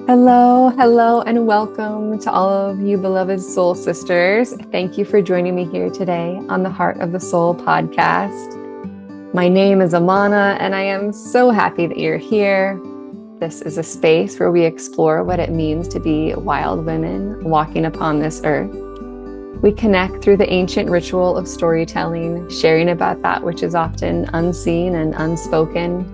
Hello, and welcome to all of you beloved soul sisters. Thank you for joining me here today on the Heart of the Soul podcast. My name is Amana, and I am so happy that you're here. This is a space where we explore what it means to be wild women walking upon this earth. We connect through the ancient ritual of storytelling, sharing about that which is often unseen and unspoken.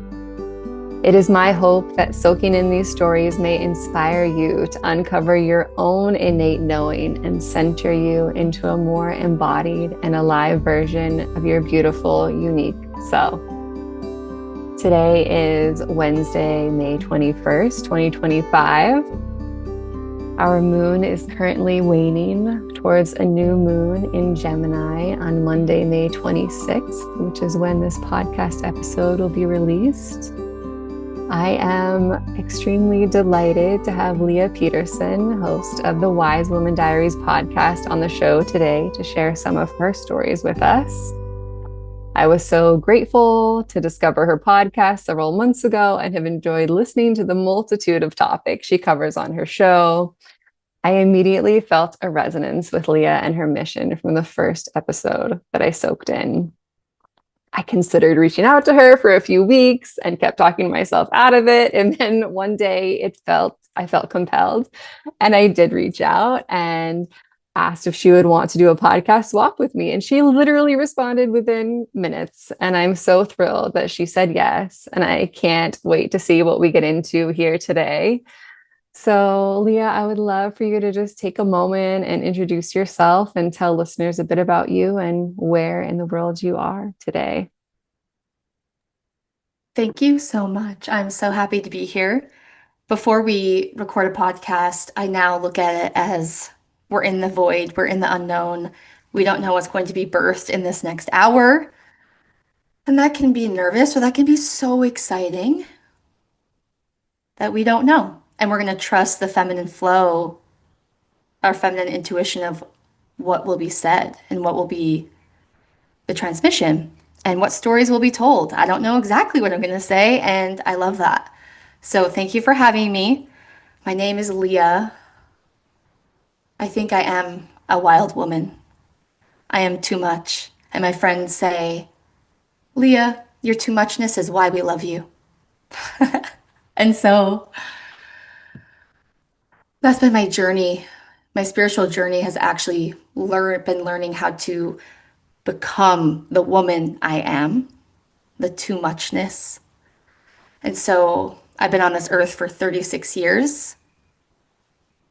It is my hope that soaking in these stories may inspire you to uncover your own innate knowing and center you into a more embodied and alive version of your beautiful, unique self. Today is Wednesday, May 21st, 2025. Our moon is currently waning towards a new moon in Gemini on Monday, May 26th, which is when this podcast episode will be released. I am extremely delighted to have Lea Peterson, host of the Wise Woman Diaries podcast, on the show today to share some of her stories with us. I was so grateful to discover her podcast several months ago and have enjoyed listening to the multitude of topics she covers on her show. I immediately felt a resonance with Lea and her mission from the first episode that I soaked in. I considered reaching out to her for a few weeks and kept talking myself out of it. And then one day I felt compelled, and I did reach out and asked if she would want to do a podcast swap with me. And she literally responded within minutes. And I'm so thrilled that she said yes. And I can't wait to see what we get into here today. So, Lea, I would love for you to just take a moment and introduce yourself and tell listeners a bit about you and where in the world you are today. Thank you so much. I'm so happy to be here. Before we record a podcast, I now look at it as we're in the void, we're in the unknown. We don't know what's going to be birthed in this next hour. And that can be nervous, or that can be so exciting that we don't know. And we're going to trust the feminine flow, our feminine intuition of what will be said and what will be the transmission and what stories will be told. I don't know exactly what I'm going to say, and I love that. So thank you for having me. My name is Lea. I think I am a wild woman. I am too much. And my friends say, Lea, your too muchness is why we love you. And so that's been my journey. My spiritual journey has actually been learning how to become the woman I am, the too muchness. And so I've been on this earth for 36 years.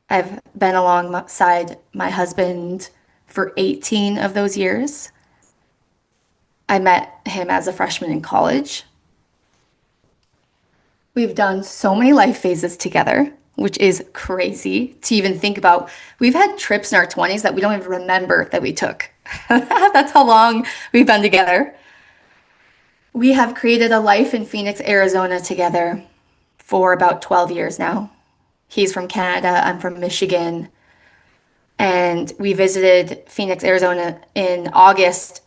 I've been alongside my husband for 18 of those years. I met him as a freshman in college. We've done so many life phases together, which is crazy to even think about. We've had trips in our 20s that we don't even remember that we took. That's how long we've been together. We have created a life in Phoenix, Arizona together for about 12 years now. He's from Canada, I'm from Michigan. And we visited Phoenix, Arizona in August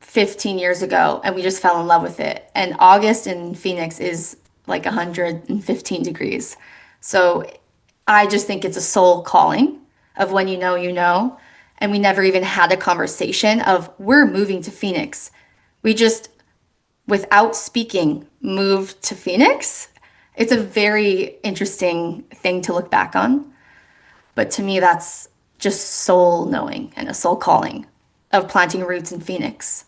15 years ago, and we just fell in love with it. And August in Phoenix is like 115 degrees. So I just think it's a soul calling of when you know, you know. And we never even had a conversation of we're moving to Phoenix. We just, without speaking, moved to Phoenix. It's a very interesting thing to look back on. But to me, that's just soul knowing and a soul calling of planting roots in Phoenix.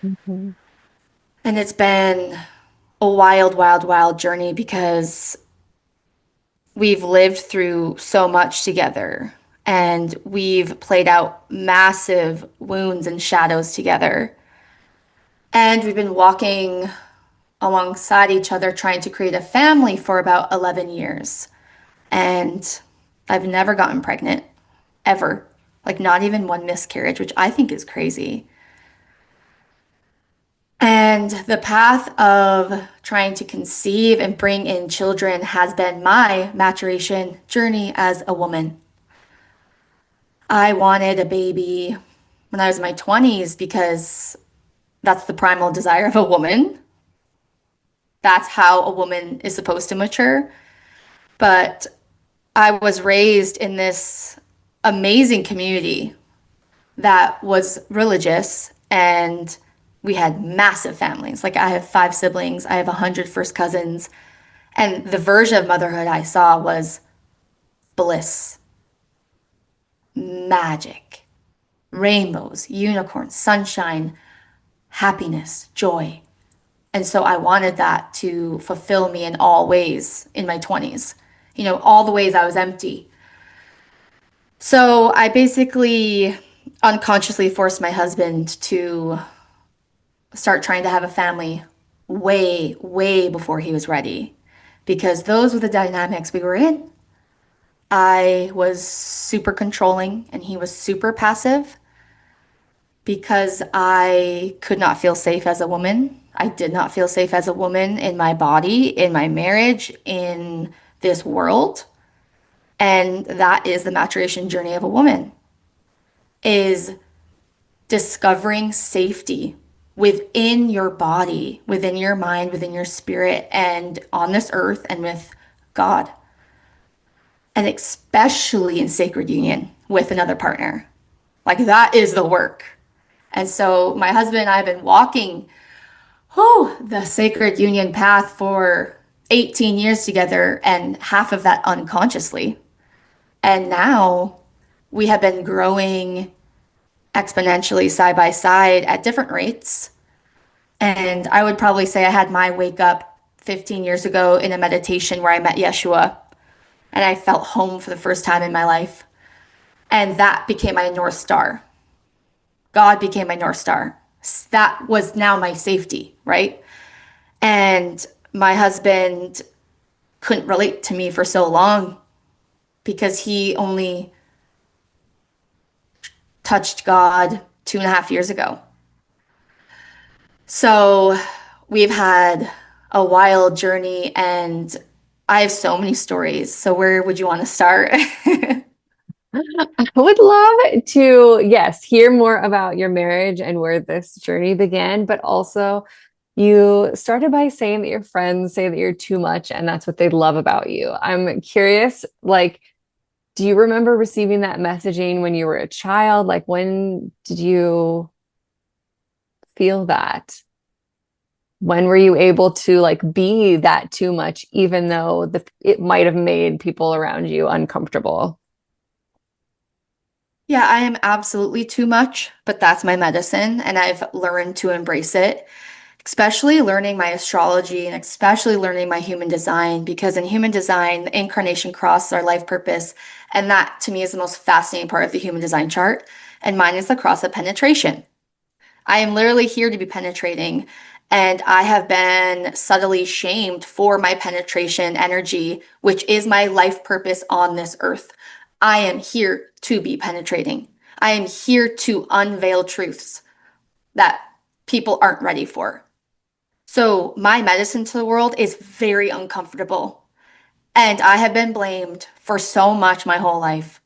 Mhm. And it's been a wild, wild, wild journey because we've lived through so much together and we've played out massive wounds and shadows together. And we've been walking alongside each other trying to create a family for about 11 years. And I've never gotten pregnant, ever. Like, not even one miscarriage, which I think is crazy. And the path of trying to conceive and bring in children has been my maturation journey as a woman. I wanted a baby when I was in my 20s because that's the primal desire of a woman. That's how a woman is supposed to mature. But I was raised in this amazing community that was religious, and we had massive families. Like I have 5 siblings, I have 100 first cousins, and the version of motherhood I saw was bliss, magic, rainbows, unicorns, sunshine, happiness, joy. And so I wanted that to fulfill me in all ways in my 20s, all the ways I was empty. So I basically unconsciously forced my husband to start trying to have a family way, way before he was ready, because those were the dynamics we were in. I was super controlling and he was super passive because I could not feel safe as a woman. I did not feel safe as a woman in my body, in my marriage, in this world. And that is the maturation journey of a woman, is discovering safety within your body, within your mind, within your spirit, and on this earth and with God. And especially in sacred union with another partner. Like that is the work. And so my husband and I have been walking the sacred union path for 18 years together, and half of that unconsciously. And now we have been growing exponentially side by side at different rates. And I would probably say I had my wake up 15 years ago in a meditation where I met Yeshua and I felt home for the first time in my life. And that became my North Star. God became my North Star. That was now my safety, right? And my husband couldn't relate to me for so long because he only touched God 2.5 years ago. So we've had a wild journey and I have so many stories. So where would you want to start? I would love to, yes, hear more about your marriage and where this journey began, but also you started by saying that your friends say that you're too much and that's what they love about you. I'm curious, like, do you remember receiving that messaging when you were a child? Like, when did you feel that? When were you able to like be that too much, even though it might have made people around you uncomfortable? Yeah, I am absolutely too much, but that's my medicine, and I've learned to embrace it, especially learning my astrology and especially learning my human design, because in human design, the incarnation cross is our life purpose, and that to me is the most fascinating part of the human design chart, and mine is the cross of penetration. I am literally here to be penetrating, and I have been subtly shamed for my penetration energy, which is my life purpose on this earth. I am here to be penetrating. I am here to unveil truths that people aren't ready for. So, my medicine to the world is very uncomfortable. And I have been blamed for so much my whole life.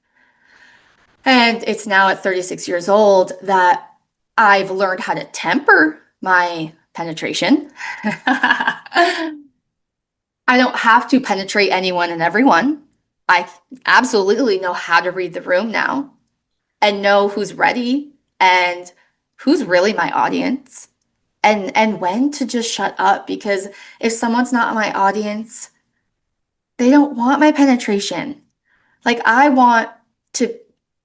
And it's now at 36 years old that I've learned how to temper my penetration. I don't have to penetrate anyone and everyone. I absolutely know how to read the room now and know who's ready and who's really my audience and when to just shut up, because if someone's not my audience, they don't want my penetration. Like I want to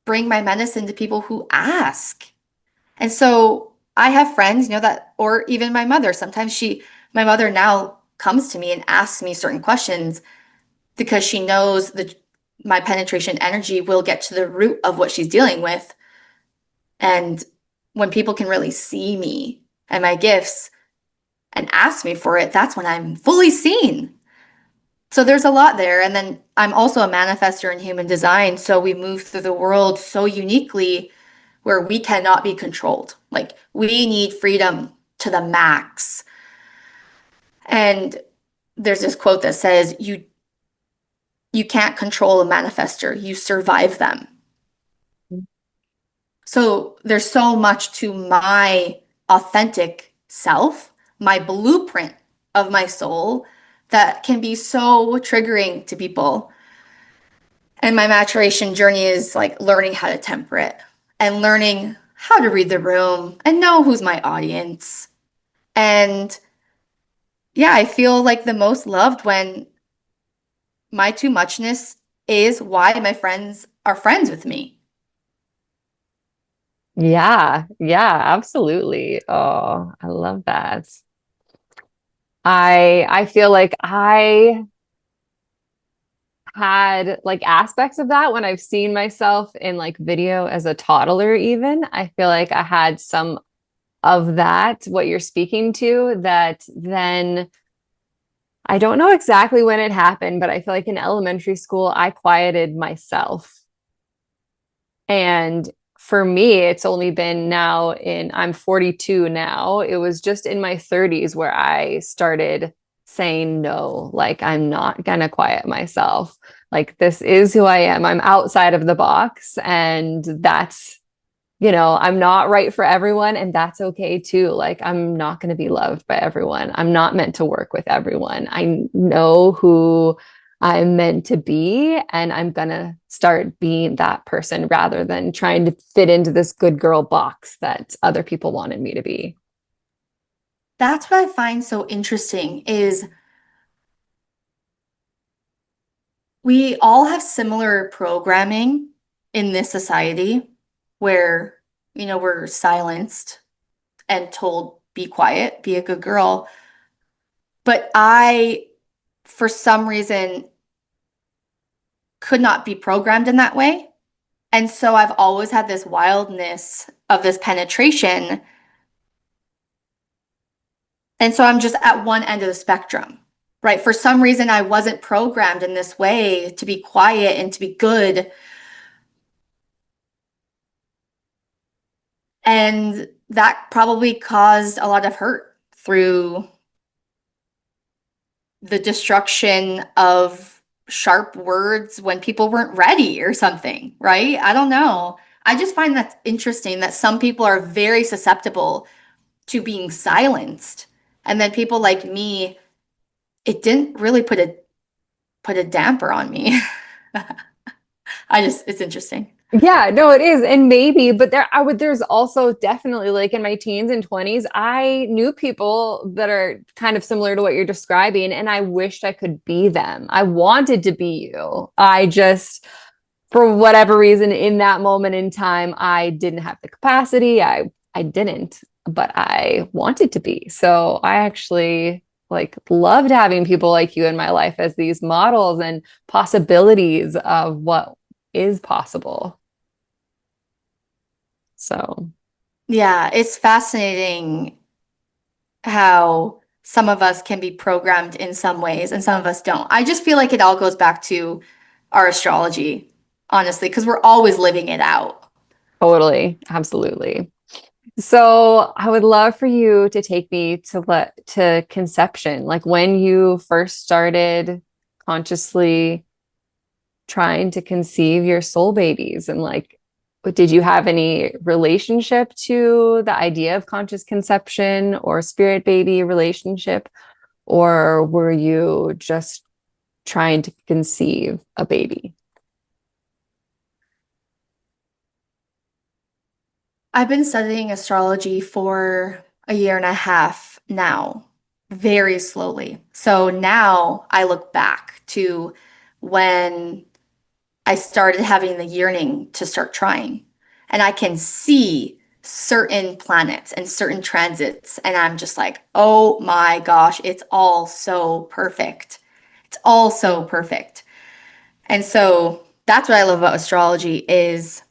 bring my medicine to people who ask. And so I have friends, that, or even my mother. Sometimes my mother now comes to me and asks me certain questions because she knows that my penetration energy will get to the root of what she's dealing with. And when people can really see me and my gifts and ask me for it, that's when I'm fully seen. So there's a lot there. And then I'm also a manifester in human design. So we move through the world so uniquely where we cannot be controlled. Like we need freedom to the max. And there's this quote that says, you can't control a manifester, you survive them. So there's so much to my authentic self, my blueprint of my soul that can be so triggering to people. And my maturation journey is like learning how to temper it and learning how to read the room and know who's my audience. And yeah, I feel like the most loved when my too muchness is why my friends are friends with me. Yeah, yeah, absolutely. Oh, I love that. I feel like I had like aspects of that when I've seen myself in like video as a toddler even. I feel like I had some of that, what you're speaking to, that then I don't know exactly when it happened, but I feel like in elementary school, I quieted myself. And for me, it's only been now I'm 42 now. It was just in my 30s where I started saying no, like, I'm not gonna quiet myself. Like, this is who I am. I'm outside of the box, and I'm not right for everyone, and that's okay too. Like, I'm not going to be loved by everyone. I'm not meant to work with everyone. I know who I'm meant to be, and I'm going to start being that person rather than trying to fit into this good girl box that other people wanted me to be. That's what I find so interesting is we all have similar programming in this society where, we're silenced and told, be quiet, be a good girl. But I, for some reason, could not be programmed in that way. And so I've always had this wildness of this penetration. And so I'm just at one end of the spectrum, right? For some reason, I wasn't programmed in this way to be quiet and to be good. And that probably caused a lot of hurt through the destruction of sharp words when people weren't ready or something, right? I don't know. I just find that interesting that some people are very susceptible to being silenced. And then people like me, it didn't really put a damper on me. It's interesting. Yeah, no, it is. And maybe, but there's also definitely like in my teens and 20s, I knew people that are kind of similar to what you're describing, and I wished I could be them. I wanted to be you. I just, for whatever reason, in that moment in time, I didn't have the capacity. I didn't, but I wanted to be. So I actually like loved having people like you in my life as these models and possibilities of what is possible. So, Yeah, it's fascinating how some of us can be programmed in some ways and some of us don't. I just feel like it all goes back to our astrology, honestly, because we're always living it out. totally, absolutely. So, I would love for you to take me to conception, like when you first started consciously trying to conceive your soul babies, and like, did you have any relationship to the idea of conscious conception or spirit baby relationship, or were you just trying to conceive a baby? I've been studying astrology for a year and a half now, very slowly. So now I look back to when I started having the yearning to start trying. And I can see certain planets and certain transits. And I'm just like, oh my gosh, it's all so perfect. It's all so perfect. And so that's what I love about astrology is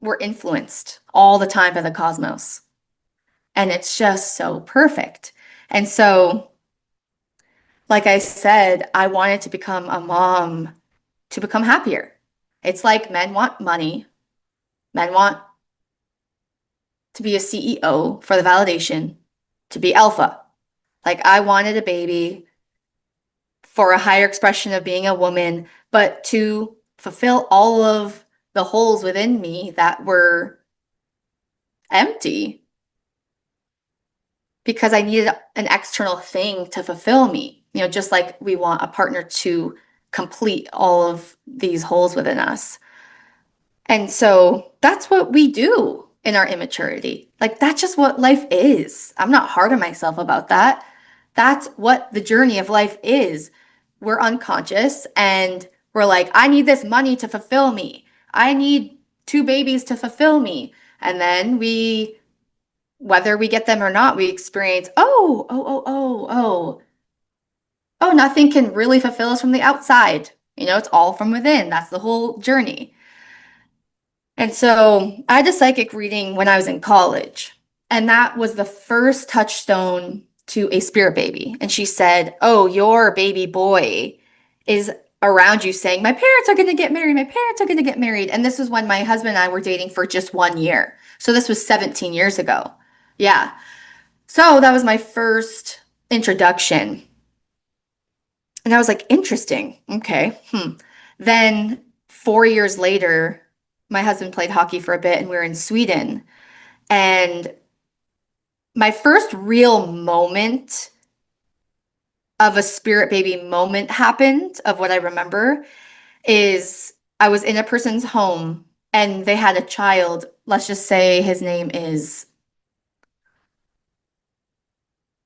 we're influenced all the time by the cosmos. And it's just so perfect. And so, like I said, I wanted to become a mom to become happier. It's like men want money, men want to be a CEO for the validation, to be alpha. Like I wanted a baby for a higher expression of being a woman, but to fulfill all of the holes within me that were empty because I needed an external thing to fulfill me. Just like we want a partner to complete all of these holes within us. And so that's what we do in our immaturity. Like, that's just what life is. I'm not hard on myself about that. That's what the journey of life is. We're unconscious and we're like, I need this money to fulfill me. I need two babies to fulfill me. And then whether we get them or not, we experience, oh, nothing can really fulfill us from the outside. It's all from within. That's the whole journey. And so I had a psychic reading when I was in college, and that was the first touchstone to a spirit baby. And she said, oh, your baby boy is around you saying, my parents are going to get married. My parents are going to get married. And this was when my husband and I were dating for just 1 year. So this was 17 years ago. Yeah. So that was my first introduction. And I was like, interesting. Okay. Then 4 years later, my husband played hockey for a bit and we were in Sweden. And my first real moment of a spirit baby moment happened, of what I remember, is I was in a person's home and they had a child. Let's just say his name is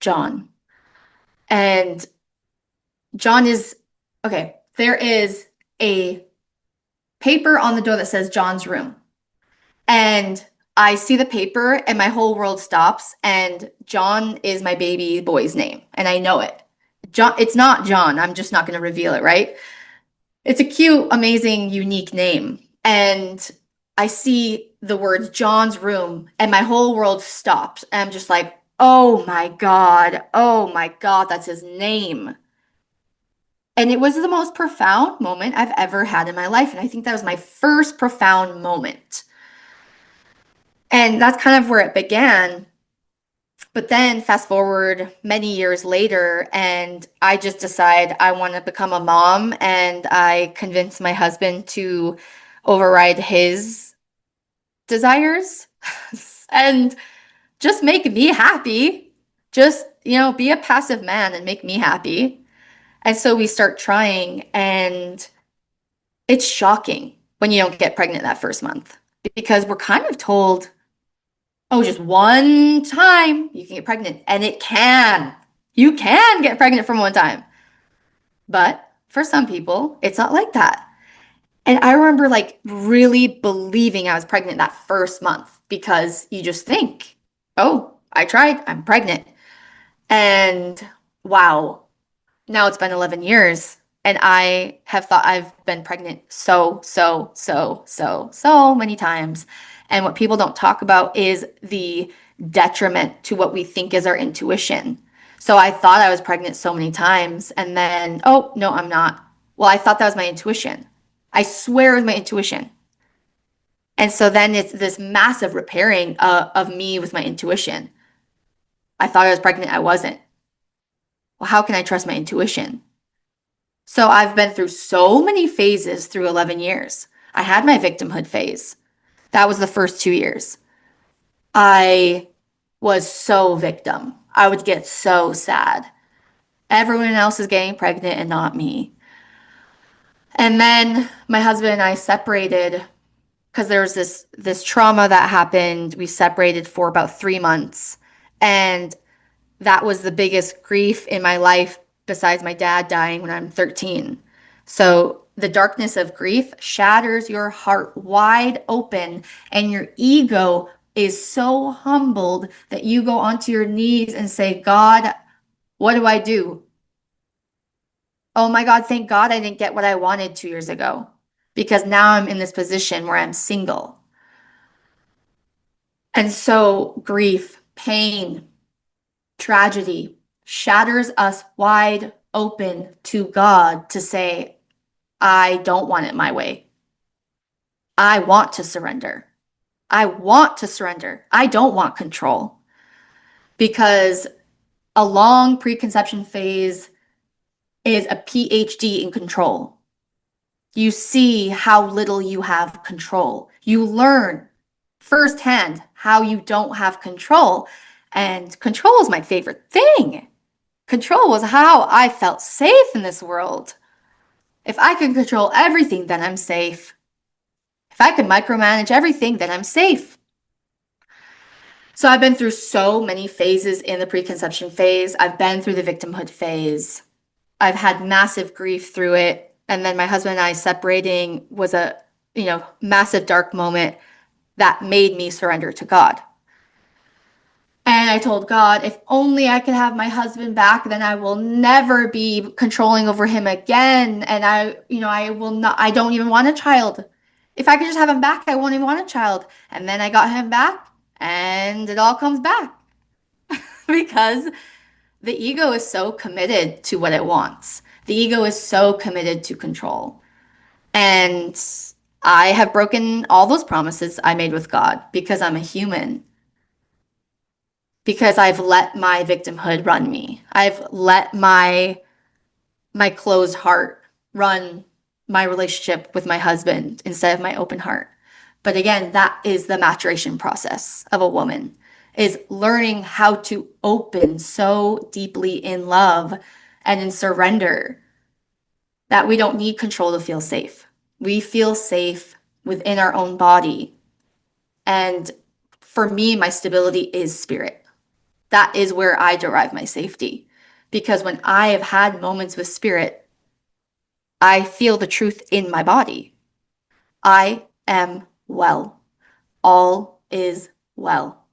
John. And John is, okay, there is a paper on the door that says John's room. And I see the paper and my whole world stops. And John is my baby boy's name. And I know it. John, it's not John. I'm just not going to reveal it, right? It's a cute, amazing, unique name. And I see the words John's room and my whole world stops. And I'm just like, oh my God, that's his name. And it was the most profound moment I've ever had in my life. And I think that was my first profound moment. And that's kind of where it began. But then fast forward many years later, and I just decide I want to become a mom. And I convinced my husband to override his desires and just make me happy. Just, be a passive man and make me happy. And so we start trying, and it's shocking when you don't get pregnant that first month, because we're kind of told, oh, just one time you can get pregnant. And you can get pregnant from one time. But for some people, it's not like that. And I remember like really believing I was pregnant that first month, because you just think, oh, I tried, I'm pregnant. And wow, now it's been 11 years and I have thought I've been pregnant so many times. And what people don't talk about is the detriment to what we think is our intuition. So I thought I was pregnant so many times, and then, oh, no, I'm not. Well, I thought that was my intuition. I swear it was my intuition. And so then it's this massive repairing of me with my intuition. I thought I was pregnant. I wasn't. Well, how can I trust my intuition? So I've been through so many phases through 11 years. I had my victimhood phase. That was the first 2 years. I was so victim. I would get so sad. Everyone else is getting pregnant and not me. And then my husband and I separated because there was this trauma that happened. We separated for about 3 months. And that was the biggest grief in my life besides my dad dying when I'm 13. So the darkness of grief shatters your heart wide open, and your ego is so humbled that you go onto your knees and say, God, what do I do? Oh my God, thank God I didn't get what I wanted 2 years ago, because now I'm in this position where I'm single. And so grief, pain, tragedy shatters us wide open to God to say, I don't want it my way. I want to surrender. I want to surrender. I don't want control, because a long preconception phase is a PhD in control. You see how little you have control. You learn firsthand how you don't have control. And control is my favorite thing. Control was how I felt safe in this world. If I can control everything, then I'm safe. If I can micromanage everything, then I'm safe. So I've been through so many phases in the preconception phase. I've been through the victimhood phase. I've had massive grief through it. And then my husband and I separating was a, massive dark moment that made me surrender to God. And I told God, if only I could have my husband back, then I will never be controlling over him again. And I will not, I don't even want a child. If I could just have him back, I won't even want a child. And then I got him back and it all comes back because the ego is so committed to what it wants. The ego is so committed to control. And I have broken all those promises I made with God because I'm a human, because I've let my victimhood run me. I've let my closed heart run my relationship with my husband instead of my open heart. But again, that is the maturation process of a woman, is learning how to open so deeply in love and in surrender that we don't need control to feel safe. We feel safe within our own body. And for me, my stability is spirit. That is where I derive my safety. Because when I have had moments with spirit, I feel the truth in my body. I am well. All is well.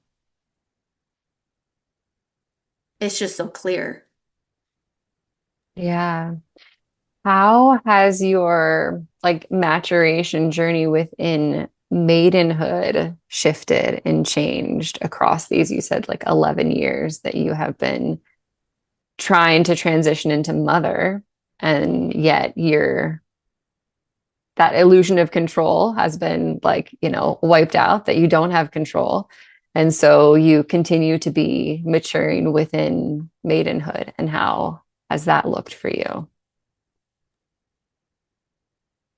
It's just so clear. Yeah. How has your like maturation journey within maidenhood shifted and changed across these, you said like 11 years that you have been trying to transition into mother, and yet you're that illusion of control has been like, wiped out, that you don't have control. And so you continue to be maturing within maidenhood. And how has that looked for you?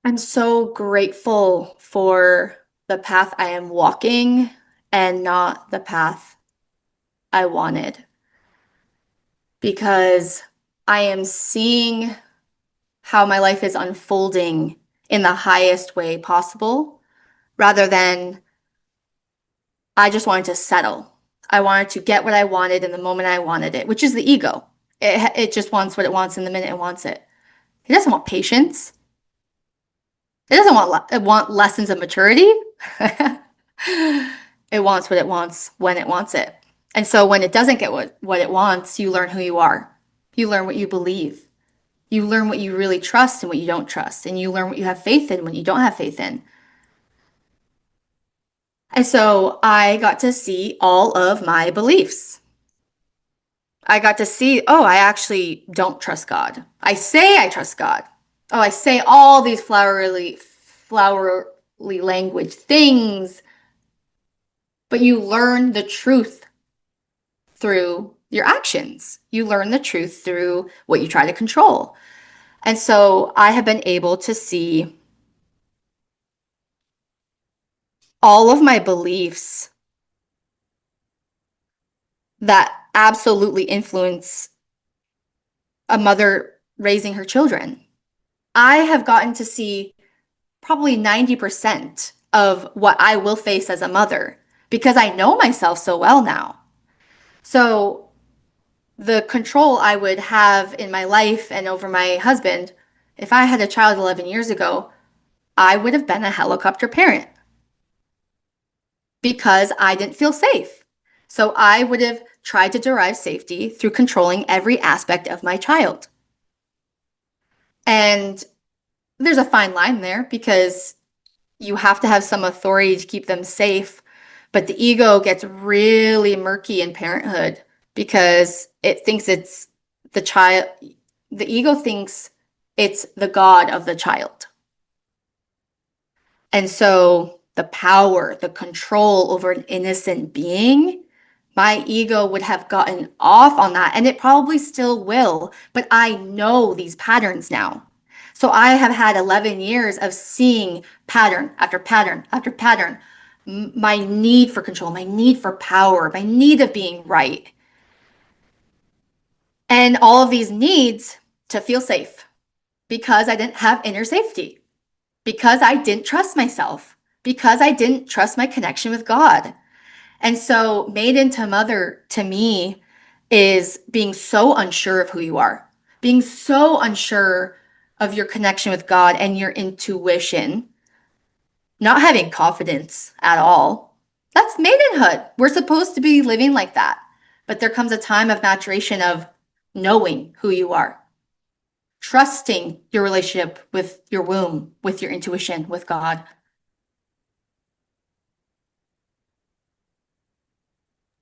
I'm so grateful for the path I am walking and not the path I wanted, because I am seeing how my life is unfolding in the highest way possible rather than I just wanted to settle. I wanted to get what I wanted in the moment I wanted it, which is the ego. It just wants what it wants in the minute it wants it. It doesn't want patience. It doesn't want lessons of maturity. It wants what it wants when it wants it. And so when it doesn't get what it wants, you learn who you are. You learn what you believe. You learn what you really trust and what you don't trust. And you learn what you have faith in, what you don't have faith in. And so I got to see all of my beliefs. I got to see, oh, I actually don't trust God. I say I trust God. Oh, I say all these flowery language things, but you learn the truth through your actions. You learn the truth through what you try to control. And so I have been able to see all of my beliefs that absolutely influence a mother raising her children. I have gotten to see probably 90% of what I will face as a mother because I know myself so well now. So the control I would have in my life and over my husband, if I had a child 11 years ago, I would have been a helicopter parent because I didn't feel safe. So I would have tried to derive safety through controlling every aspect of my child. And there's a fine line there because you have to have some authority to keep them safe. But the ego gets really murky in parenthood because it thinks it's the child. The ego thinks it's the God of the child. And so the power, the control over an innocent being, my ego would have gotten off on that. And it probably still will. But I know these patterns now. So I have had 11 years of seeing pattern after pattern after pattern. My need for control, my need for power, my need of being right. And all of these needs to feel safe. because I didn't have inner safety, because I didn't trust myself, because I didn't trust my connection with God. And so, maiden to mother to me is being so unsure of who you are, being so unsure of your connection with God and your intuition, not having confidence at all. That's maidenhood. We're supposed to be living like that. But there comes a time of maturation of knowing who you are, trusting your relationship with your womb, with your intuition, with God.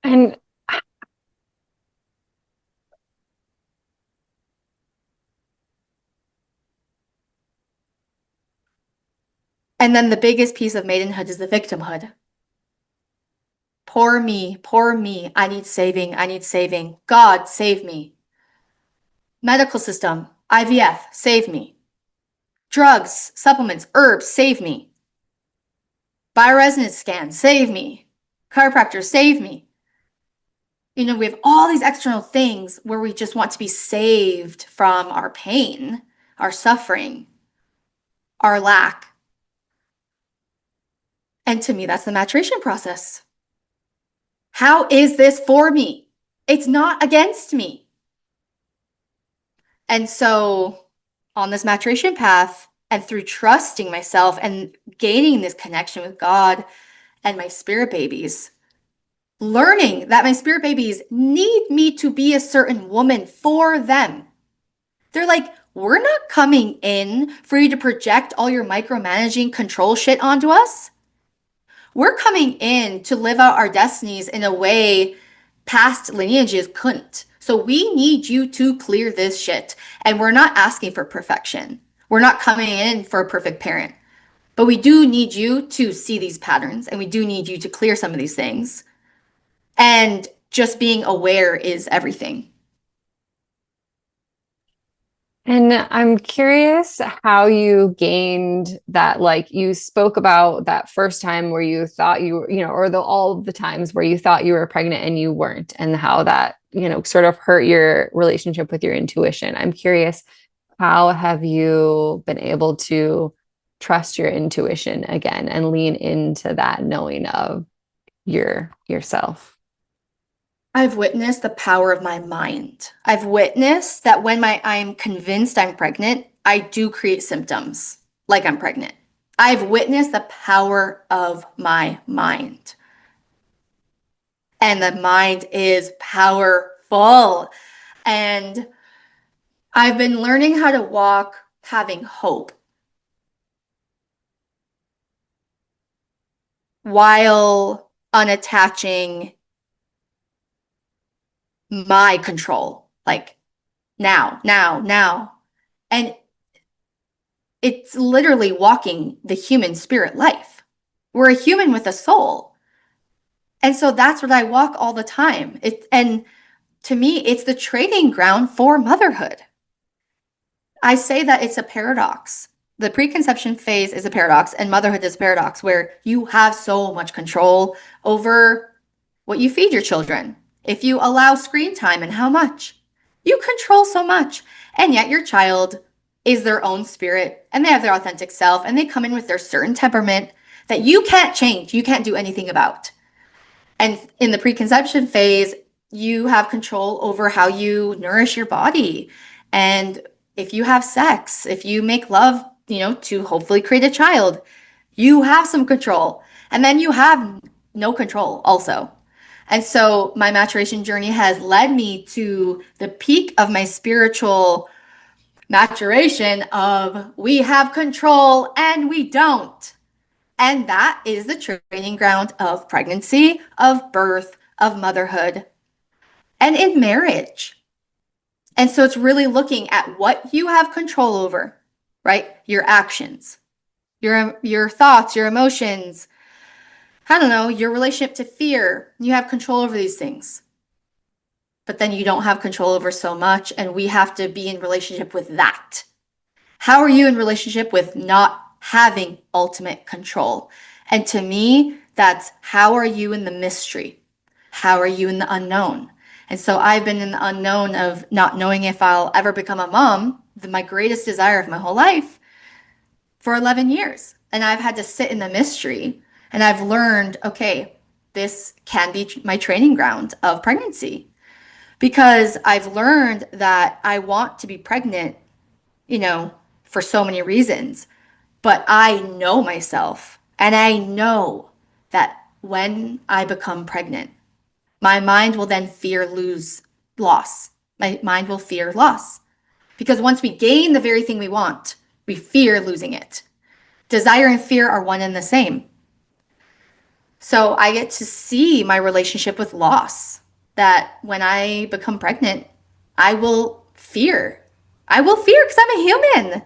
And And then the biggest piece of maidenhood is the victimhood. Poor me, poor me. I need saving. I need saving. God, save me. Medical system, IVF, save me. Drugs, supplements, herbs, save me. Bioresonance scan, save me. Chiropractor, save me. You know, we have all these external things where we just want to be saved from our pain, our suffering, our lack. And to me, that's the maturation process. How is this for me? It's not against me. And so, on this maturation path, and through trusting myself and gaining this connection with God and my spirit babies, learning that my spirit babies need me to be a certain woman for them. They're like, we're not coming in for you to project all your micromanaging control shit onto us. We're coming in to live out our destinies in a way past lineages couldn't. So we need you to clear this shit. And we're not asking for perfection. We're not coming in for a perfect parent. But we do need you to see these patterns and we do need you to clear some of these things. And just being aware is everything. And I'm curious how you gained that. Like you spoke about that first time where you thought you were, or all of the times where you thought you were pregnant and you weren't, and how that, sort of hurt your relationship with your intuition. I'm curious, how have you been able to trust your intuition again and lean into that knowing of yourself? I've witnessed the power of my mind. I've witnessed that when I'm convinced I'm pregnant, I do create symptoms like I'm pregnant. I've witnessed the power of my mind. And the mind is powerful. And I've been learning how to walk having hope while unattaching my control. Like now, now, now. And it's literally walking the human spirit life. We're a human with a soul. And so that's what I walk all the time. And to me, it's the training ground for motherhood. I say that it's a paradox. The preconception phase is a paradox, and motherhood is a paradox where you have so much control over what you feed your children. If you allow screen time and how much, you control so much. And yet your child is their own spirit and they have their authentic self and they come in with their certain temperament that you can't change, you can't do anything about. And in the preconception phase, you have control over how you nourish your body. And if you have sex, if you make love, to hopefully create a child, you have some control. And then you have no control also. And so my maturation journey has led me to the peak of my spiritual maturation of we have control and we don't. And that is the training ground of pregnancy, of birth, of motherhood, and in marriage. And so it's really looking at what you have control over, right? Your actions, your thoughts, your emotions, I don't know, your relationship to fear. You have control over these things. But then you don't have control over so much, and we have to be in relationship with that. How are you in relationship with not having ultimate control? And to me, that's how are you in the mystery? How are you in the unknown? And so I've been in the unknown of not knowing if I'll ever become a mom my greatest desire of my whole life for 11 years. And I've had to sit in the mystery and I've learned, okay, this can be my training ground of pregnancy because I've learned that I want to be pregnant, you know, for so many reasons. But I know myself and I know that when I become pregnant, my mind will then fear lose loss. My mind will fear loss because once we gain the very thing we want, we fear losing it. Desire and fear are one and the same. So I get to see my relationship with loss that when I become pregnant, I will fear. I will fear because I'm a human.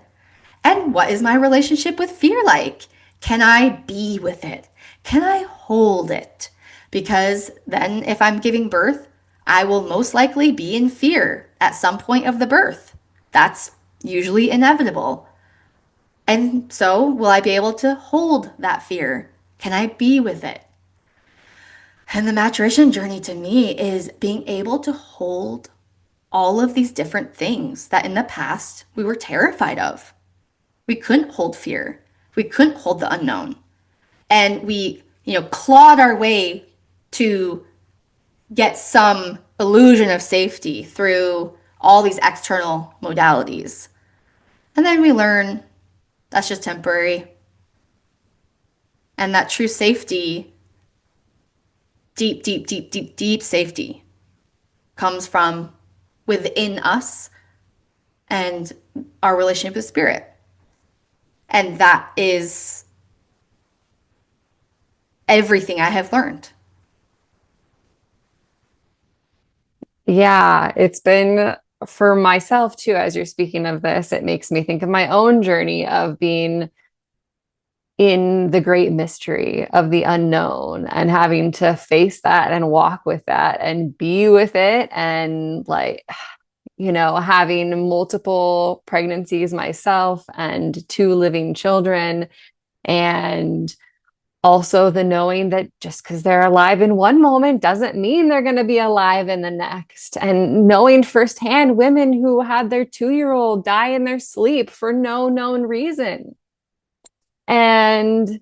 And what is my relationship with fear like? Can I be with it? Can I hold it? Because then, if I'm giving birth, I will most likely be in fear at some point of the birth. That's usually inevitable. And so, will I be able to hold that fear? Can I be with it? And the maturation journey to me is being able to hold all of these different things that in the past we were terrified of. We couldn't hold fear. We couldn't hold the unknown. And we, clawed our way to get some illusion of safety through all these external modalities. And then we learn that's just temporary. And that true safety, deep, deep, deep, deep, deep safety comes from within us and our relationship with spirit. And that is everything I have learned. Yeah, it's been for myself too, as you're speaking of this, it makes me think of my own journey of being in the great mystery of the unknown and having to face that and walk with that and be with it. And like, having multiple pregnancies myself and two living children. And also the knowing that just because they're alive in one moment doesn't mean they're going to be alive in the next. And knowing firsthand women who had their 2-year-old die in their sleep for no known reason. And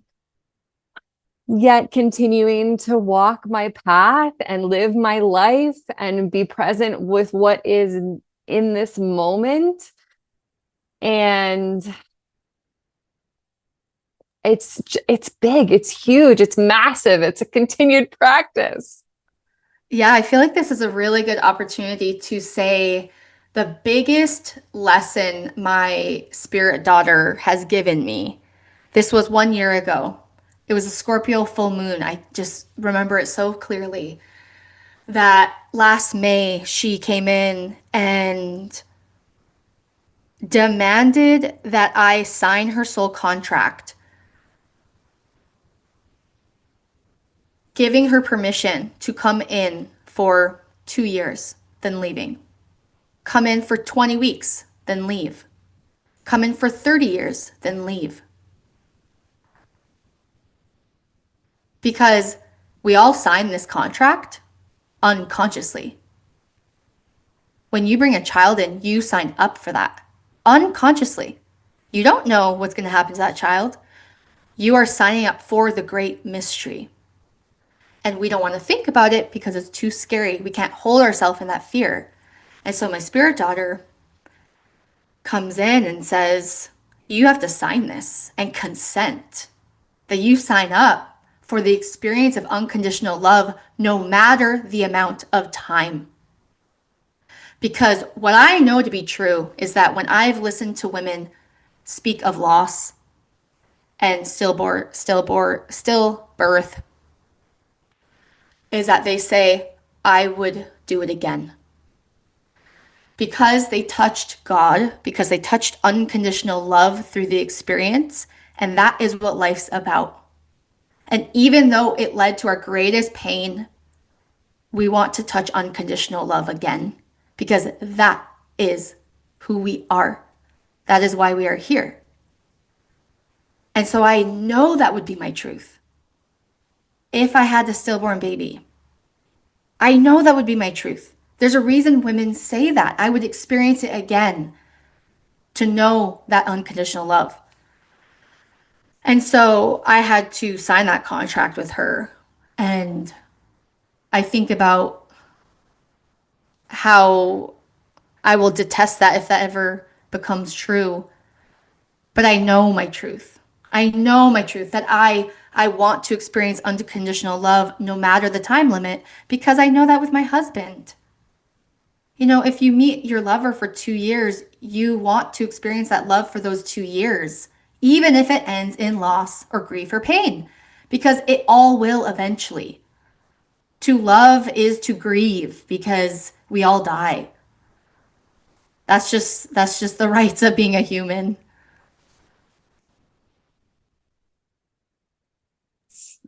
yet continuing to walk my path and live my life and be present with what is in this moment. And it's big, it's huge, it's massive, it's a continued practice. Yeah, I feel like this is a really good opportunity to say the biggest lesson my spirit daughter has given me. This was 1 year ago. It was a Scorpio full moon. I just remember it so clearly that last May she came in and demanded that I sign her soul contract, giving her permission to come in for 2 years, then leaving. Come in for 20 weeks, then leave. Come in for 30 years, then leave. Because we all sign this contract unconsciously. When you bring a child in, you sign up for that unconsciously. You don't know what's going to happen to that child. You are signing up for the great mystery. And we don't want to think about it because it's too scary. We can't hold ourselves in that fear. And so my spirit daughter comes in and says, you have to sign this and consent that you sign up for the experience of unconditional love, no matter the amount of time. Because what I know to be true is that when I've listened to women speak of loss and stillbirth, is that they say, I would do it again. Because they touched God, because they touched unconditional love through the experience, and that is what life's about. And even though it led to our greatest pain, we want to touch unconditional love again because that is who we are. That is why we are here. And so I know that would be my truth. If I had a stillborn baby, I know that would be my truth. There's a reason women say that. I would experience it again. to know that unconditional love. And so I had to sign that contract with her. And I think about how I will detest that if that ever becomes true. But I know my truth. I know my truth that I want to experience unconditional love no matter the time limit because I know that with my husband. You know, if you meet your lover for 2 years, you want to experience that love for those 2 years, even if it ends in loss or grief or pain, because it all will eventually. To love is to grieve because we all die. That's just the rights of being a human.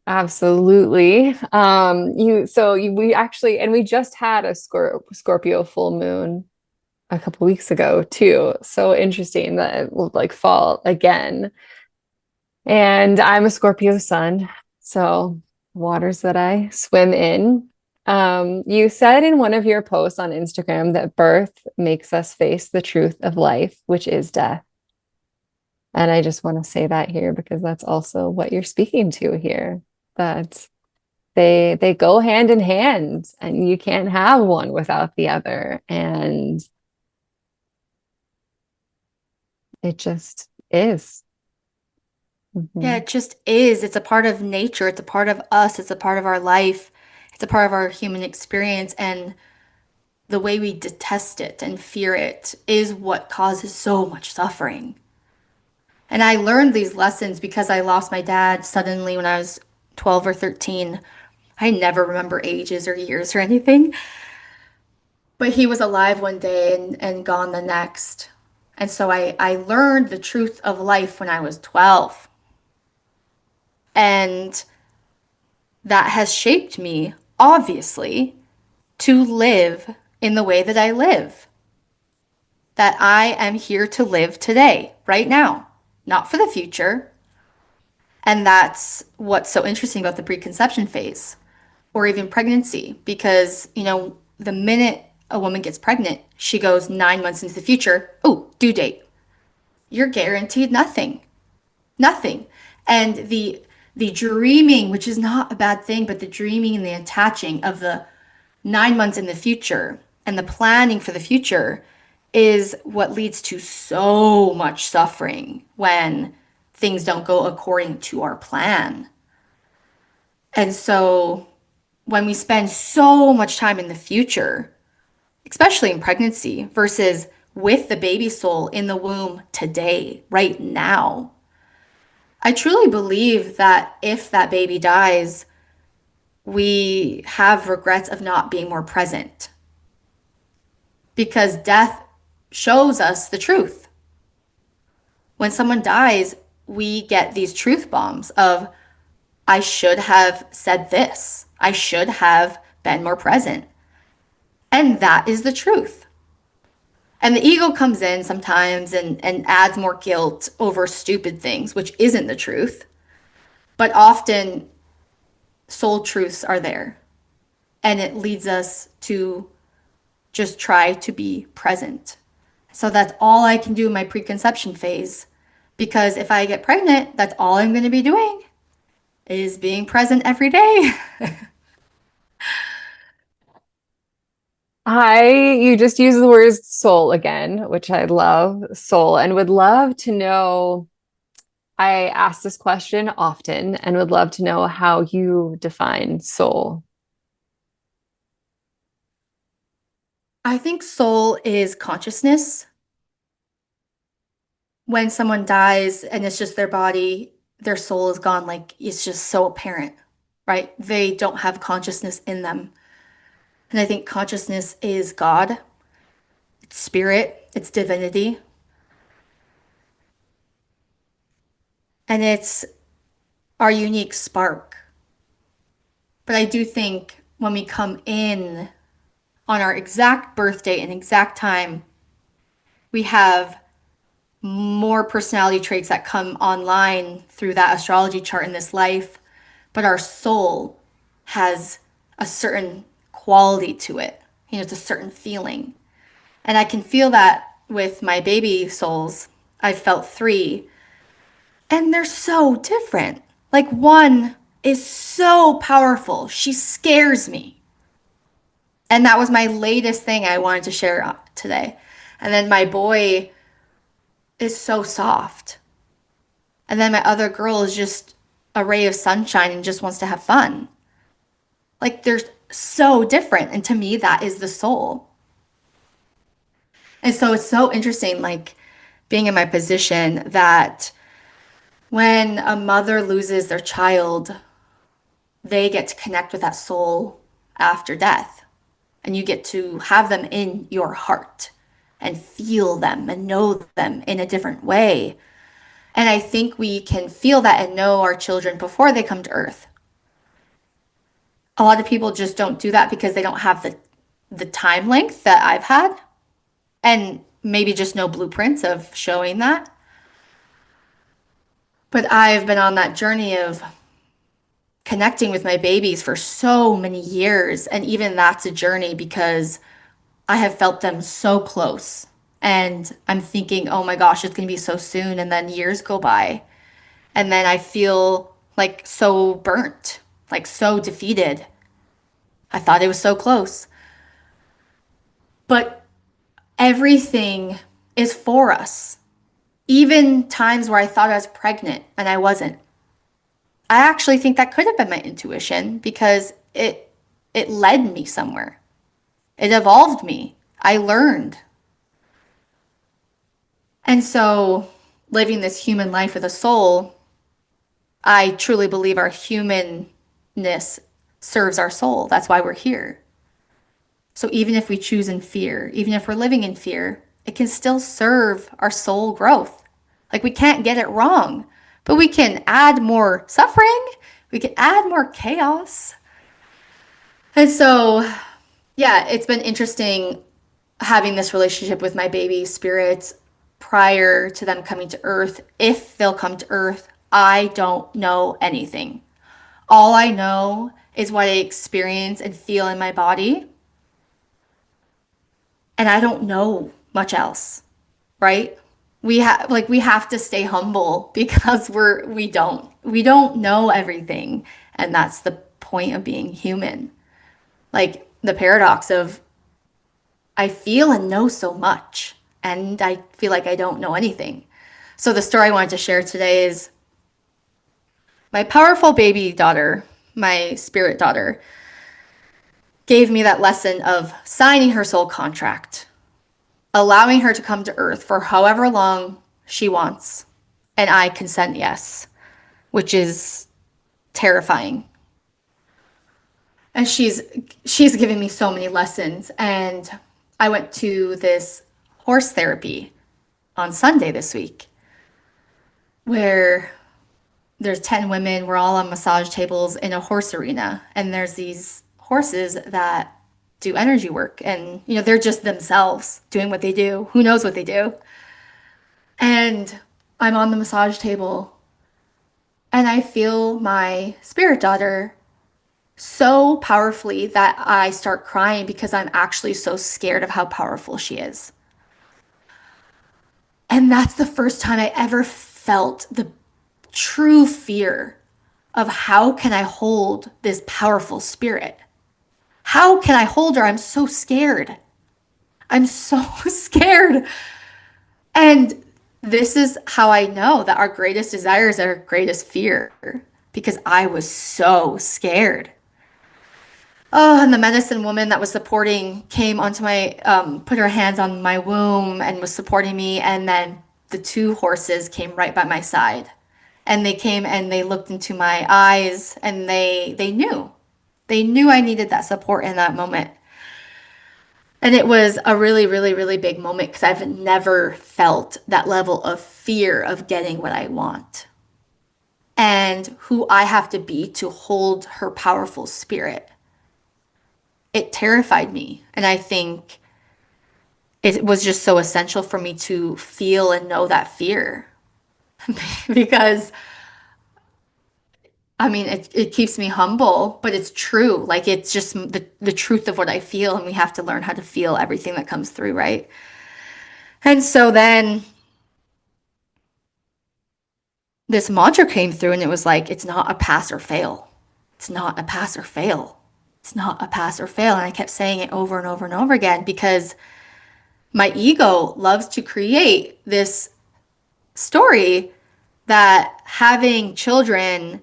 Absolutely. We actually, and we just had a Scorpio full moon a couple weeks ago too. So interesting that it will like fall again. And I'm a Scorpio sun, so waters that I swim in. You said in one of your posts on Instagram that birth makes us face the truth of life, which is death. And I just want to say that here because that's also what you're speaking to here. That they go hand in hand and you can't have one without the other. And it just is. Yeah, Mhm. it just is. It's a part of nature. It's a part of us. It's a part of our life. It's a part of our human experience. And the way we detest it and fear it is what causes so much suffering. And I learned these lessons because I lost my dad suddenly when I was 12 or 13. I never remember ages or years or anything, but he was alive one day and gone the next. And so I learned the truth of life when I was 12. And that has shaped me, obviously, to live in the way that I live. That I am here to live today, right now, not for the future. And that's what's so interesting about the preconception phase or even pregnancy, because, the minute a woman gets pregnant, she goes 9 months into the future. Oh, due date. You're guaranteed nothing. Nothing. And the dreaming, which is not a bad thing, but the dreaming and the attaching of the 9 months in the future and the planning for the future is what leads to so much suffering when things don't go according to our plan. And so when we spend so much time in the future, especially in pregnancy, versus with the baby soul in the womb today, right now, I truly believe that if that baby dies, we have regrets of not being more present because death shows us the truth. When someone dies, we get these truth bombs of, I should have said this. I should have been more present. And that is the truth. And the ego comes in sometimes and adds more guilt over stupid things, which isn't the truth. But often, soul truths are there. And it leads us to just try to be present. So that's all I can do in my preconception phase. Because if I get pregnant, that's all I'm going to be doing is being present every day. You just use the words soul again, which I love, soul, and would love to know. I ask this question often and would love to know how you define soul. I think soul is consciousness. When someone dies and it's just their body, their soul is gone. Like it's just so apparent, right? They don't have consciousness in them. And I think consciousness is God, it's spirit, it's divinity, and it's our unique spark. But I do think when we come in on our exact birthday and exact time, we have more personality traits that come online through that astrology chart in this life, but our soul has a certain quality to it. It's a certain feeling. And I can feel that with my baby souls. I felt three, and they're so different. Like one is so powerful. She scares me. And that was my latest thing I wanted to share today. And then my boy is so soft. And then my other girl is just a ray of sunshine and just wants to have fun. Like they're so different. And to me, that is the soul. And so it's so interesting, like being in my position that when a mother loses their child, they get to connect with that soul after death. And you get to have them in your heart and feel them and know them in a different way. And I think we can feel that and know our children before they come to earth. A lot of people just don't do that because they don't have the time length that I've had and maybe just no blueprints of showing that. But I've been on that journey of connecting with my babies for so many years. And even that's a journey because I have felt them so close. And I'm thinking, oh my gosh, it's going to be so soon. And then years go by. And then I feel like so burnt, like so defeated. I thought it was so close. But everything is for us. Even times where I thought I was pregnant and I wasn't. I actually think that could have been my intuition because it led me somewhere. It evolved me. I learned. And so living this human life with a soul, I truly believe our humanness serves our soul. That's why we're here. So even if we choose in fear, even if we're living in fear, it can still serve our soul growth. Like we can't get it wrong, but we can add more suffering. We can add more chaos. And so, yeah, it's been interesting having this relationship with my baby spirits prior to them coming to earth. If they'll come to earth, I don't know anything. All I know is what I experience and feel in my body. And I don't know much else, right? We have to stay humble because we don't know everything. And that's the point of being human. Like the paradox of I feel and know so much and I feel like I don't know anything. So the story I wanted to share today is my powerful baby daughter, my spirit daughter, gave me that lesson of signing her soul contract, allowing her to come to earth for however long she wants. And I consent yes, which is terrifying. And she's given me so many lessons. And I went to this horse therapy on Sunday this week where there's 10 women, we're all on massage tables in a horse arena, and there's these horses that do energy work, and they're just themselves doing what they do. Who knows what they do? And I'm on the massage table and I feel my spirit daughter so powerfully that I start crying because I'm actually so scared of how powerful she is. And that's the first time I ever felt the true fear of how can I hold this powerful spirit? How can I hold her? I'm so scared. I'm so scared. And this is how I know that our greatest desire is our greatest fear because I was so scared. Oh, and the medicine woman that was supporting came onto put her hands on my womb and was supporting me. And then the two horses came right by my side. And they came and they looked into my eyes and they knew. They knew I needed that support in that moment. And it was a really, really, really big moment because I've never felt that level of fear of getting what I want and who I have to be to hold her powerful spirit. It terrified me. And I think it was just so essential for me to feel and know that fear because I mean, it keeps me humble, but it's true. Like it's just the truth of what I feel, and we have to learn how to feel everything that comes through, right? And so then this mantra came through and it was like, it's not a pass or fail. It's not a pass or fail. It's not a pass or fail. And I kept saying it over and over and over again because my ego loves to create this story that having children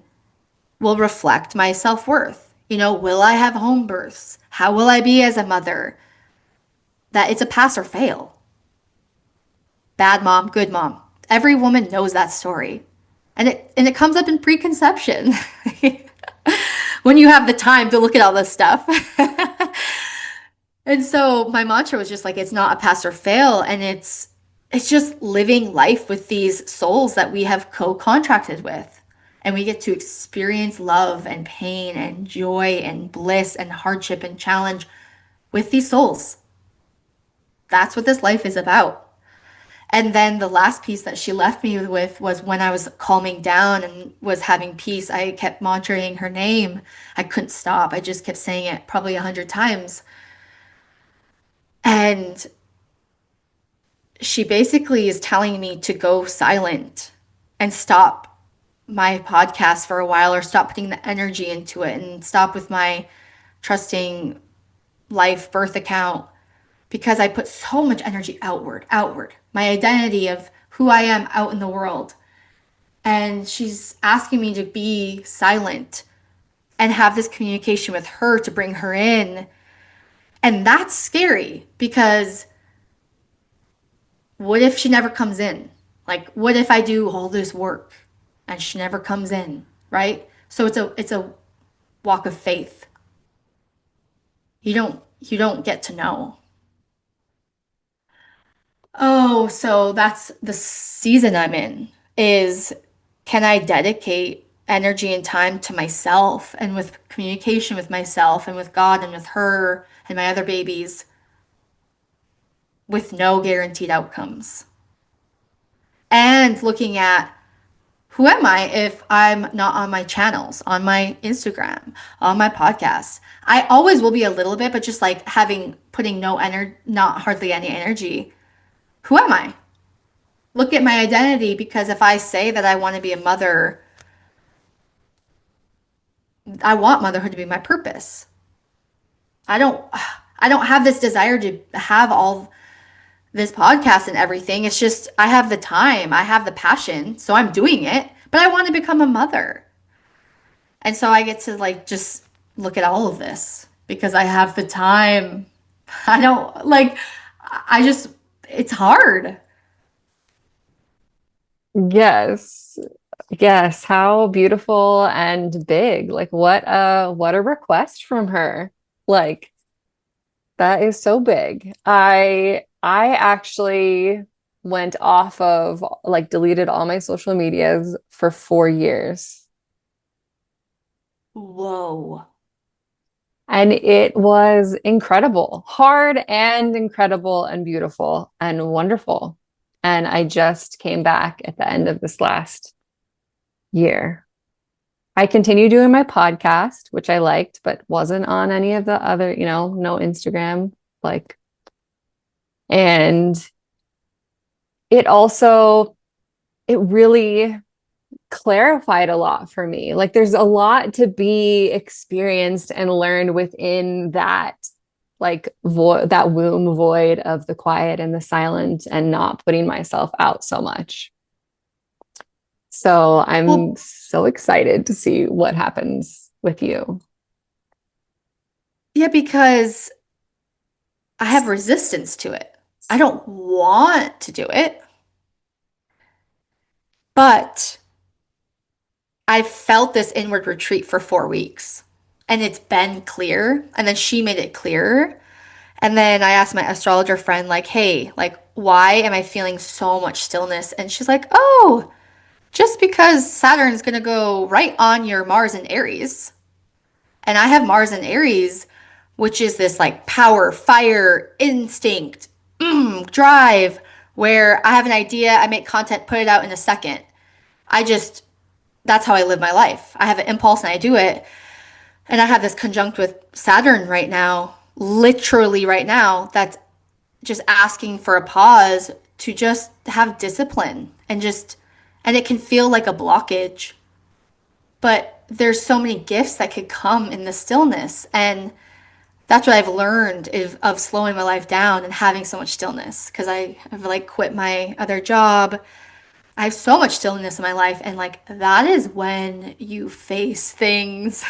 will reflect my self-worth. Will I have home births? How will I be as a mother? That it's a pass or fail. Bad mom, good mom. Every woman knows that story. And it comes up in preconception when you have the time to look at all this stuff. And so my mantra was just like it's not a pass or fail, and it's just living life with these souls that we have co-contracted with. And we get to experience love and pain and joy and bliss and hardship and challenge with these souls. That's what this life is about. And then the last piece that she left me with was when I was calming down and was having peace, I kept mantraing her name. I couldn't stop. I just kept saying it probably 100 times. And she basically is telling me to go silent and stop my podcast for a while or stop putting the energy into it and stop with my trusting life birth account because I put so much energy outward, my identity of who I am out in the world. And she's asking me to be silent and have this communication with her to bring her in. And that's scary because what if she never comes in? Like, what if I do all this work and she never comes in, right? So it's a walk of faith. You don't get to know. Oh, so that's the season I'm in is can I dedicate energy and time to myself and with communication with myself and with God and with her and my other babies with no guaranteed outcomes? And looking at who am I if I'm not on my channels, on my Instagram, on my podcast? I always will be a little bit, but just like putting no energy, not hardly any energy. Who am I? Look at my identity because if I say that I want to be a mother, I want motherhood to be my purpose. I don't I don't have this desire to have all this podcast and everything. It's just I have the time, I have the passion, so I'm doing it, but I want to become a mother. And so I get to like just look at all of this because I have the time. I don't like I just it's hard. Yes. Yes, how beautiful and big. Like what a request from her. Like that is so big. I actually went off of like deleted all my social medias for 4 years. Whoa. And it was incredible, hard and incredible and beautiful and wonderful. And I just came back at the end of this last year. I continue doing my podcast, which I liked, but wasn't on any of the other, no Instagram, like, and it also, it really clarified a lot for me. Like, there's a lot to be experienced and learned within that, like, that womb void of the quiet and the silent and not putting myself out so much. So I'm Well, so excited to see what happens with you. yeah, because I have resistance to it. I don't want to do it, but I felt this inward retreat for 4 weeks and it's been clear. And then she made it clearer. And then I asked my astrologer friend, like, hey, like, why am I feeling so much stillness? And she's like, oh, just because Saturn's going to go right on your Mars in Aries. And I have Mars in Aries, which is this like power, fire, instinct, drive, where I have an idea, I make content, put it out in a second. I just, that's how I live my life. I have an impulse and I do it. And I have this conjunct with Saturn right now, literally right now, that's just asking for a pause to just have discipline and it can feel like a blockage, but there's so many gifts that could come in the stillness. And that's what I've learned of slowing my life down and having so much stillness because I have like quit my other job. I have so much stillness in my life, and like that is when you face things.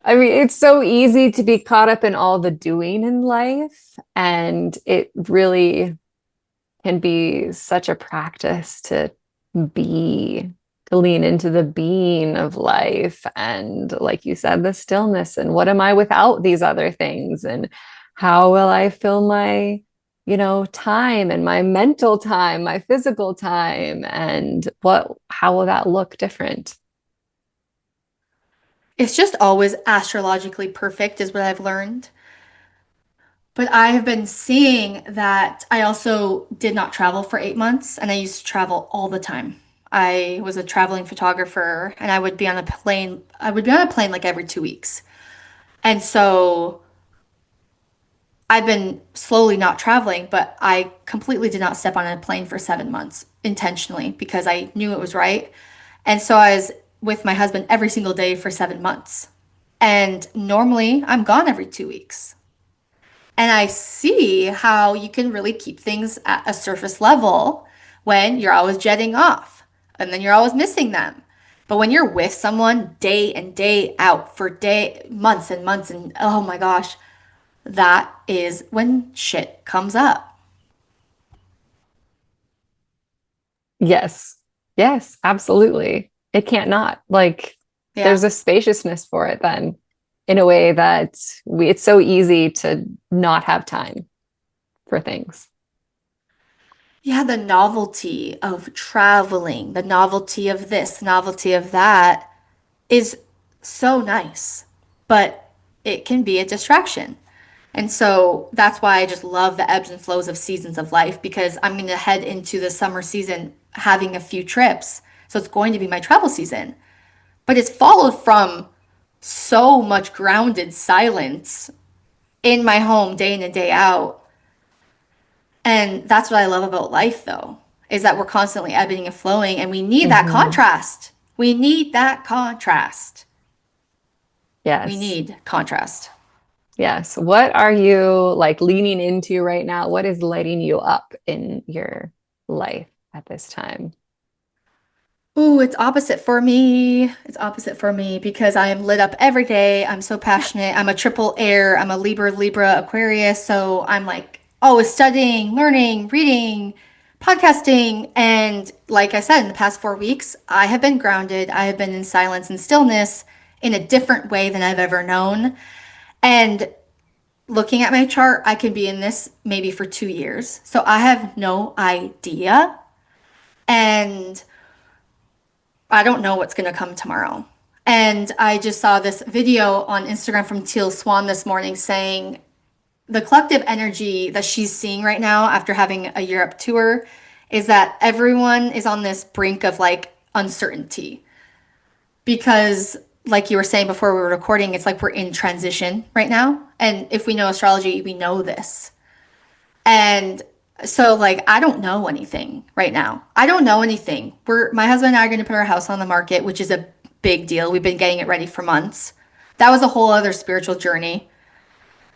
I mean, it's so easy to be caught up in all the doing in life, and it really can be such a practice be, to lean into the being of life. And like you said, the stillness and what am I without these other things? And how will I fill my, time and my mental time, my physical time? And how will that look different? It's just always astrologically perfect, is what I've learned. But I have been seeing that I also did not travel for 8 months, and I used to travel all the time. I was a traveling photographer, and I would be on a plane. I would be on a plane like every 2 weeks. And so I've been slowly not traveling, but I completely did not step on a plane for 7 months intentionally because I knew it was right. And so I was with my husband every single day for 7 months. And normally I'm gone every 2 weeks. And I see how you can really keep things at a surface level when you're always jetting off and then you're always missing them. But when you're with someone day and day out for months and months, and oh my gosh, that is when shit comes up. Yes. Yes, absolutely. It can't not. Like Yeah. there's a spaciousness for it then in a way that it's so easy to not have time for things. Yeah, the novelty of traveling, the novelty of this, novelty of that is so nice, but it can be a distraction. And so that's why I just love the ebbs and flows of seasons of life because I'm going to head into the summer season having a few trips. So it's going to be my travel season. But it's followed from so much grounded silence in my home day in and day out. And that's what I love about life, though, is that we're constantly ebbing and flowing, and we need that Hmm. contrast. We need that contrast. We Yes. need contrast. Yes. What are you like leaning into right now? What is lighting you up in your life at this time? Ooh, it's opposite for me. It's opposite for me because I am lit up every day. I'm so passionate. I'm a triple air. I'm a Libra, Aquarius. So I'm like always studying, learning, reading, podcasting. And like I said, in the past 4 weeks, I have been grounded. I have been in silence and stillness in a different way than I've ever known. And looking at my chart, I could be in this maybe for 2 years. So I have no idea. And I don't know what's going to come tomorrow. And I just saw this video on Instagram from Teal Swan this morning saying the collective energy that she's seeing right now after having a Europe tour is that everyone is on this brink of like uncertainty because like you were saying before we were recording, it's like we're in transition right now. And if we know astrology, we know this. And so like I don't know anything right now. I don't know anything. My husband and I are going to put our house on the market, which is a big deal. We've been getting it ready for months. That was a whole other spiritual journey,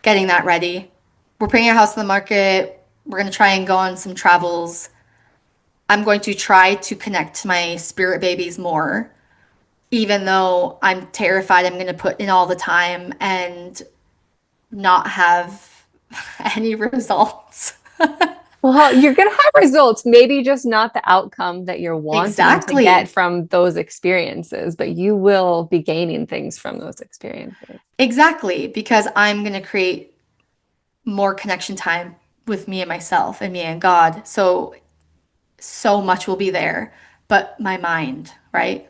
getting that ready. We're putting our house on the market. We're going to try and go on some travels. I'm going to try to connect to my spirit babies more, even though I'm terrified I'm going to put in all the time and not have any results. Well, you're going to have results, maybe just not the outcome that you're wanting to get Exactly. from those experiences, but you will be gaining things from those experiences. Exactly, because I'm going to create more connection time with me and myself and me and God. So, so much will be there. But my mind, right?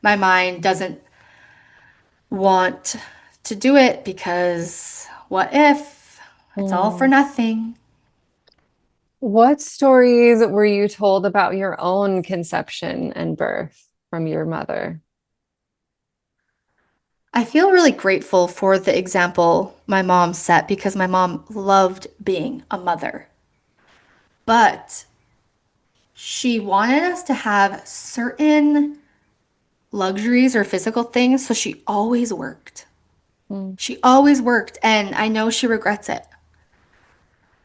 My mind doesn't want to do it because what if it's all for Hmm. nothing? What stories were you told about your own conception and birth from your mother? I feel really grateful for the example my mom set because my mom loved being a mother. But she wanted us to have certain luxuries or physical things, so she always worked. Mm, She always worked, and I know she regrets it.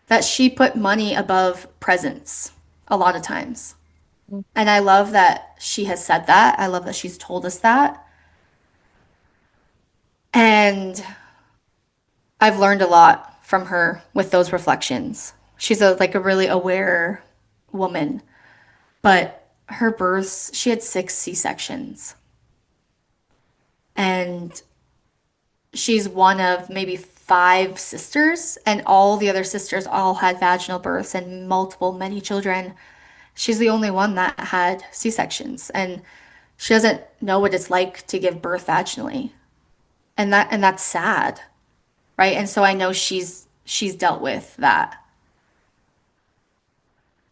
That she put money above presence a lot of times. mm, And I love that she has said that. I love that she's told us that. And I've learned a lot from her with those reflections. She's a really aware woman, but her births, she had 6 C-sections. And she's one of maybe 5 sisters, and all the other sisters all had vaginal births and many children. She's the only one that had C-sections, and she doesn't know what it's like to give birth vaginally. And that's sad, right? And so I know she's dealt with that.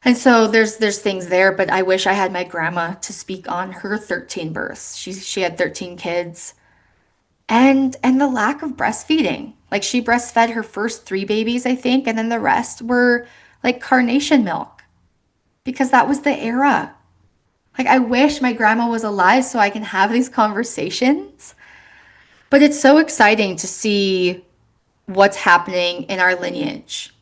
And so there's things there, but I wish I had my grandma to speak on her 13 births. She had 13 kids. And the lack of breastfeeding. Like she breastfed her first 3 babies, I think, and then the rest were like carnation milk because that was the era. Like I wish my grandma was alive so I can have these conversations. But it's so exciting to see what's happening in our lineage.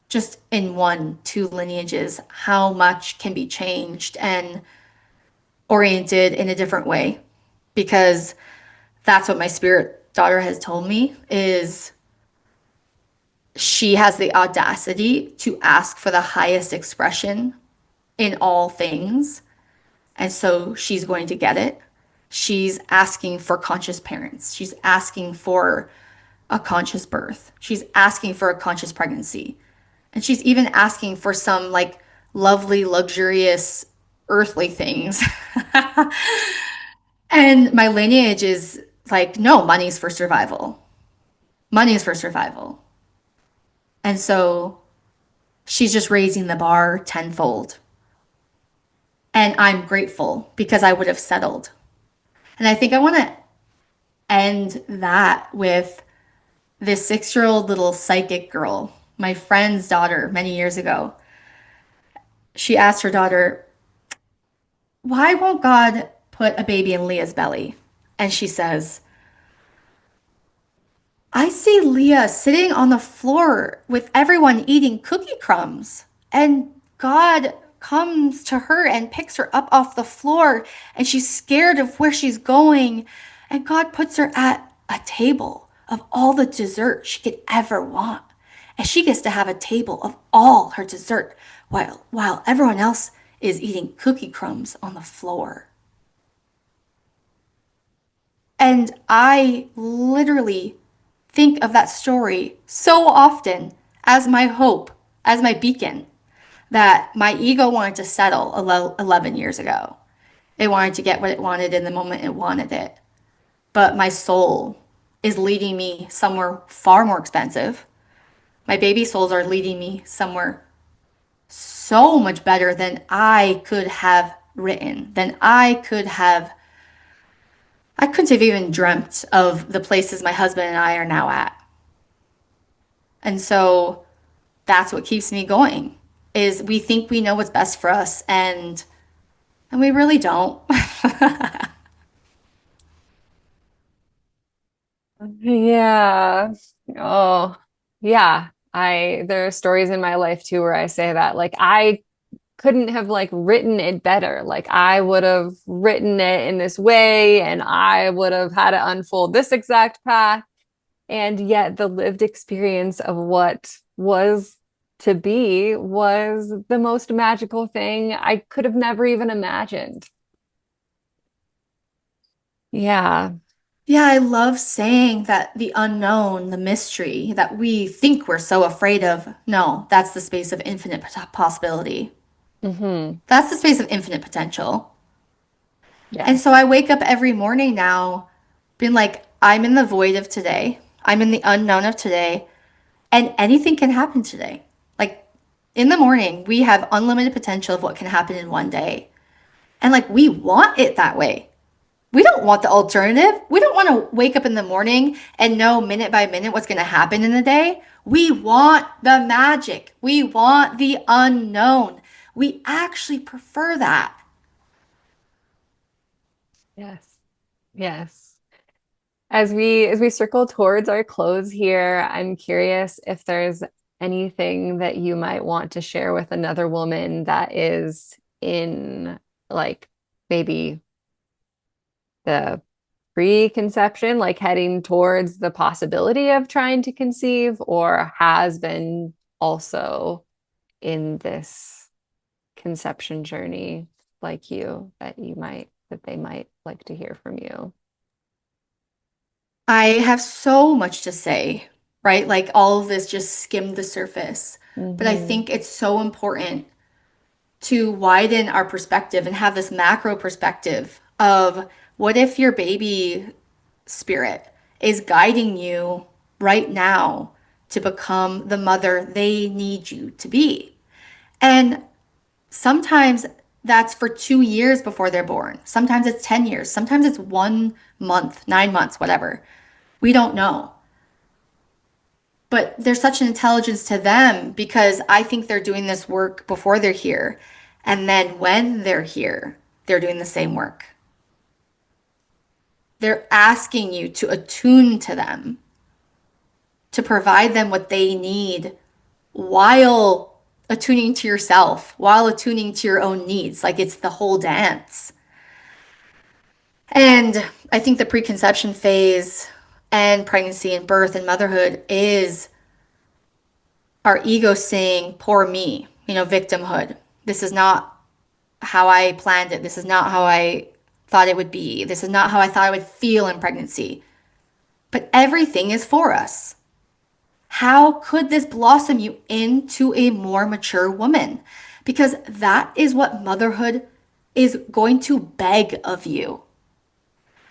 Just in 1, 2 lineages, how much can be changed and oriented in a different way. Because that's what my spirit daughter has told me is she has the audacity to ask for the highest expression in all things. And so she's going to get it. She's asking for conscious parents. She's asking for a conscious birth. She's asking for a conscious pregnancy. And she's even asking for some like lovely, luxurious, earthly things. And my lineage is like, no, money's for survival. Money is for survival. And so she's just raising the bar tenfold. And I'm grateful because I would have settled. And I think I want to end that with this 6 year old little psychic girl, my friend's daughter, many years ago. She asked her daughter, why won't God put a baby in Leah's belly? And she says, I see Leah sitting on the floor with everyone eating cookie crumbs. And God comes to her and picks her up off the floor, and she's scared of where she's going. And God puts her at a table of all the dessert she could ever want. And she gets to have a table of all her dessert while everyone else is eating cookie crumbs on the floor. And I literally think of that story so often as my hope, as my beacon, that my ego wanted to settle 11 years ago. It wanted to get what it wanted in the moment it wanted it. But my soul is leading me somewhere far more expensive. My baby souls are leading me somewhere so much better than I could have written, than I couldn't have even dreamt of the places my husband and I are now at. And so that's what keeps me going is we think we know what's best for us and we really don't. yeah. Oh, yeah. There are stories in my life too where I say that like I couldn't have like written it better. Like I would have written it in this way and I would have had it unfold this exact path. And yet the lived experience of what was to be was the most magical thing I could have never even imagined. Yeah. Yeah, I love saying that the unknown, the mystery that we think we're so afraid of, no, that's the space of infinite possibility. Hmm. That's the space of infinite potential. And so Yes. I wake up every morning now being like, I'm in the void of today. I'm in the unknown of today, and anything can happen today. Like in the morning, we have unlimited potential of what can happen in one day. And like we want it that way. We don't want the alternative. We don't want to wake up in the morning and know minute by minute what's going to happen in the day. We want the magic. We want the unknown. We actually prefer that. Yes. Yes. As we circle towards our close here, I'm curious if there's anything that you might want to share with another woman that is in like maybe the preconception, like heading towards the possibility of trying to conceive, or has been also in this conception journey like you, that they might like to hear from you. I have so much to say, right? Like all of this just skimmed the surface. But I Hmm. think it's so important to widen our perspective and have this macro perspective of what if your baby spirit is guiding you right now to become the mother they need you to be. And sometimes that's for 2 years before they're born. Sometimes it's 10 years. Sometimes it's 1 month, 9 months, whatever. We don't know. But there's such an intelligence to them because I think they're doing this work before they're here. And then when they're here, they're doing the same work. They're asking you to attune to them, to provide them what they need while attuning to yourself, while attuning to your own needs. Like it's the whole dance. And I think the preconception phase and pregnancy and birth and motherhood is our ego saying, poor me, victimhood. This is not how I planned it. This is not how I thought it would be. This is not how I thought I would feel in pregnancy. But everything is for us. How could this blossom you into a more mature woman? Because that is what motherhood is going to beg of you.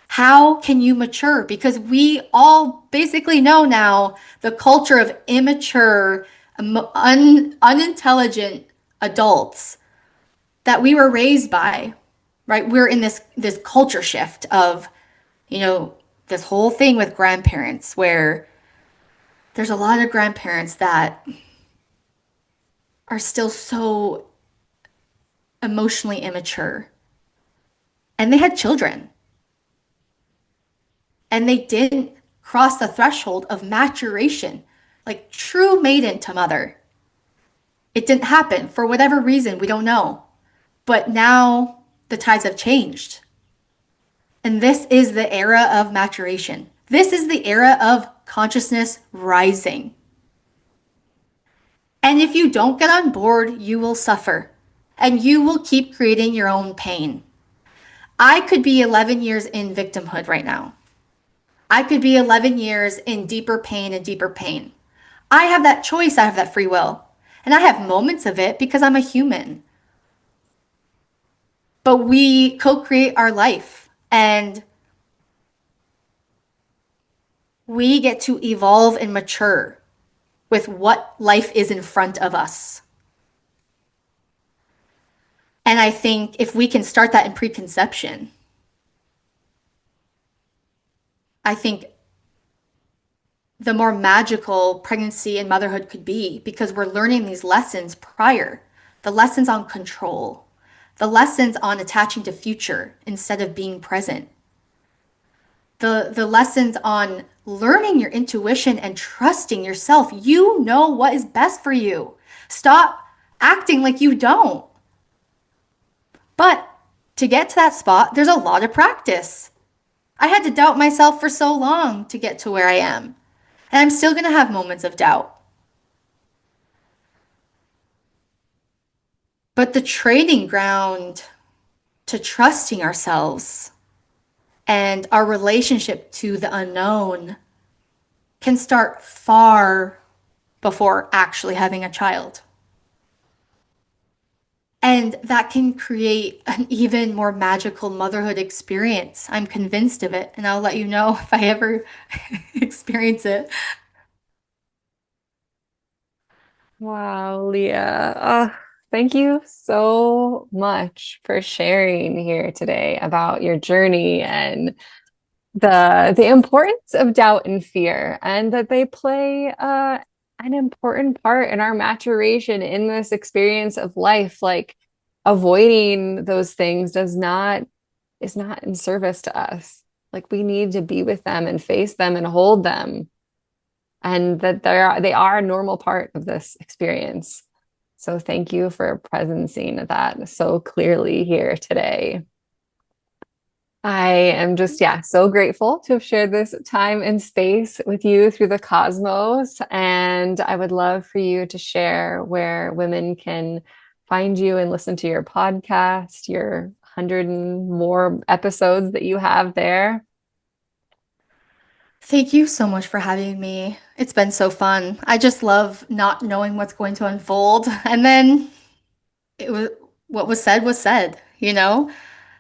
How can you mature? Because we all basically know now the culture of immature, unintelligent adults that we were raised by, right? We're in this culture shift of, you know, this whole thing with grandparents where there's a lot of grandparents that are still so emotionally immature and they had children and they didn't cross the threshold of maturation, like true maiden to mother. It didn't happen for whatever reason, we don't know. But now the tides have changed. And this is the era of maturation. This is the era of consciousness rising. And if you don't get on board, you will suffer and you will keep creating your own pain. I could be 11 years in victimhood right now. I could be 11 years in deeper pain and deeper pain. I have that choice, I have that free will. And I have moments of it because I'm a human. But we co create our life and we get to evolve and mature with what life is in front of us. And I think if we can start that in preconception, I think the more magical pregnancy and motherhood could be because we're learning these lessons prior, the lessons on control, the lessons on attaching to future instead of being present, the lessons on learning your intuition and trusting yourself. You know what is best for you. Stop acting like you don't. But to get to that spot, there's a lot of practice. I had to doubt myself for so long to get to where I am. And I'm still going to have moments of doubt. But the training ground to trusting ourselves and our relationship to the unknown can start far before actually having a child. And that can create an even more magical motherhood experience. I'm convinced of it, and I'll let you know if I ever experience it. Wow, Leah. Thank you so much for sharing here today about your journey and the importance of doubt and fear, and that they play an important part in our maturation in this experience of life. Like avoiding those things does not is not in service to us. Like we need to be with them and face them and hold them, and that they are a normal part of this experience. So thank you for presencing that so clearly here today. I am just, yeah, so grateful to have shared this time and space with you through the cosmos. And I would love for you to share where women can find you and listen to your podcast, your 100 and more episodes that you have there. Thank you so much for having me. It's been so fun. I just love not knowing what's going to unfold. And then it was what was said, you know?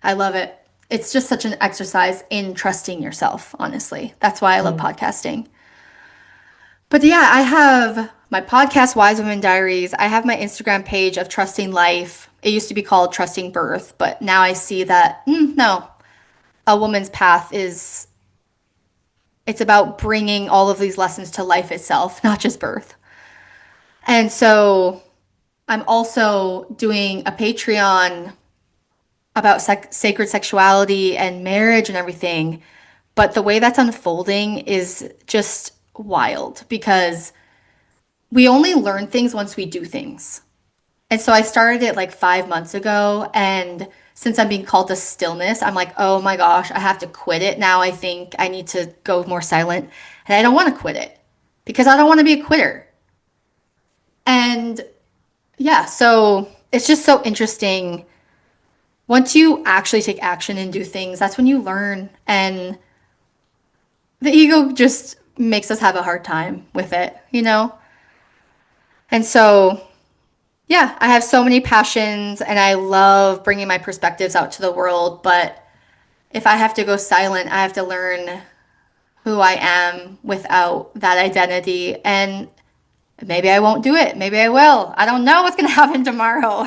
I love it. It's just such an exercise in trusting yourself, honestly. That's why I love Mm. podcasting. But yeah, I have my podcast, Wise Woman Diaries. I have my Instagram page of Trusting Life. It used to be called Trusting Birth, but now I see that no, a woman's path is it's about bringing all of these lessons to life itself, not just birth. And so I'm also doing a Patreon about sacred sexuality and marriage and everything. But the way that's unfolding is just wild because we only learn things once we do things. And so I started it like 5 months ago. And since I'm being called to stillness, I'm like, oh my gosh, I have to quit it now. I think I need to go more silent. And I don't want to quit it because I don't want to be a quitter. And yeah, so it's just so interesting. Once you actually take action and do things, that's when you learn. And the ego just makes us have a hard time with it, you know? And so, yeah, I have so many passions and I love bringing my perspectives out to the world. But if I have to go silent, I have to learn who I am without that identity. And maybe I won't do it. Maybe I will. I don't know what's going to happen tomorrow.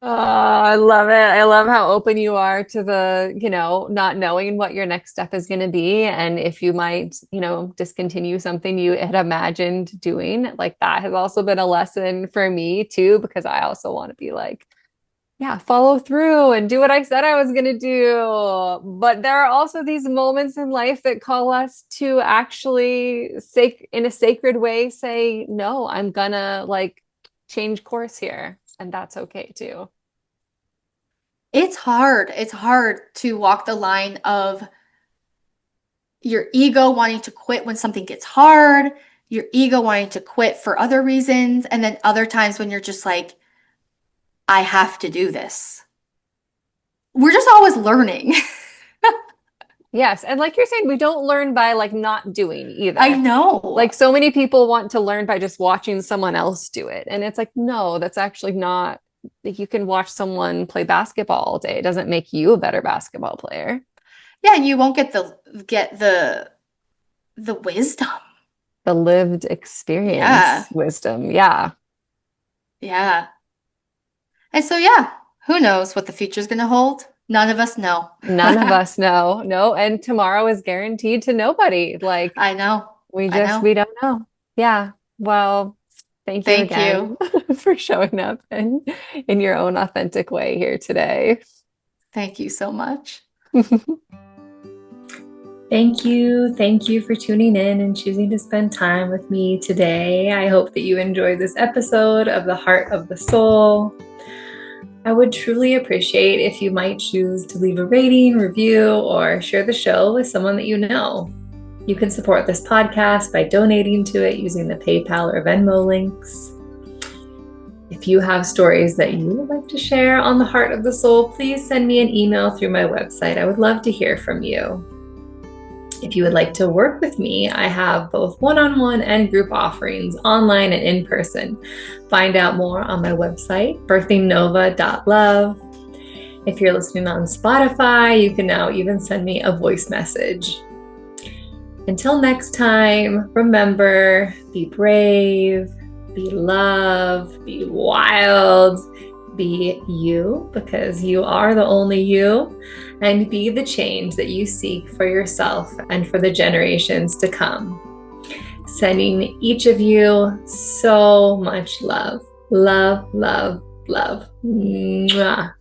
Oh, I love it. I love how open you are to not knowing what your next step is going to be. And if you might, discontinue something you had imagined doing, like that has also been a lesson for me too, because I also want to be like, yeah, follow through and do what I said I was going to do. But there are also these moments in life that call us to actually in a sacred way, say, no, I'm gonna like change course here. And that's okay too. It's hard. It's hard to walk the line of your ego wanting to quit when something gets hard, your ego wanting to quit for other reasons, and then other times when you're just like, I have to do this. We're just always learning. Yes. And like you're saying, we don't learn by like not doing I either. know. Like so many people want to learn by just watching someone else do it. And it's like, no, that's actually not like you can watch someone play basketball all day. It doesn't make you a better basketball player. Yeah, and you won't get the wisdom. The lived experience Yeah. wisdom. Yeah. Yeah. And so yeah, who knows what the future's gonna hold? None of us know. None of us know. No. And tomorrow is guaranteed to nobody. Like I know. I we know. don't know. Yeah. Well, thank you Thank again you. for showing up in your own authentic way here today. Thank you so much. Thank you. Thank you for tuning in and choosing to spend time with me today. I hope that you enjoyed this episode of The Heart of the Soul. I would truly appreciate if you might choose to leave a rating, review, or share the show with someone that you know. You can support this podcast by donating to it using the PayPal or Venmo links. If you have stories that you would like to share on The Heart of the Soul, please send me an email through my website. I would love to hear from you. If you would like to work with me, I have both one-on-one and group offerings online and in person. Find out more on my website, birthingnova.love. If you're listening on Spotify, you can now even send me a voice message. Until next time, remember, be brave, be love, be wild, be you, because you are the only you, and be the change that you seek for yourself and for the generations to come. Sending each of you so much love. Love, love, love. Mwah.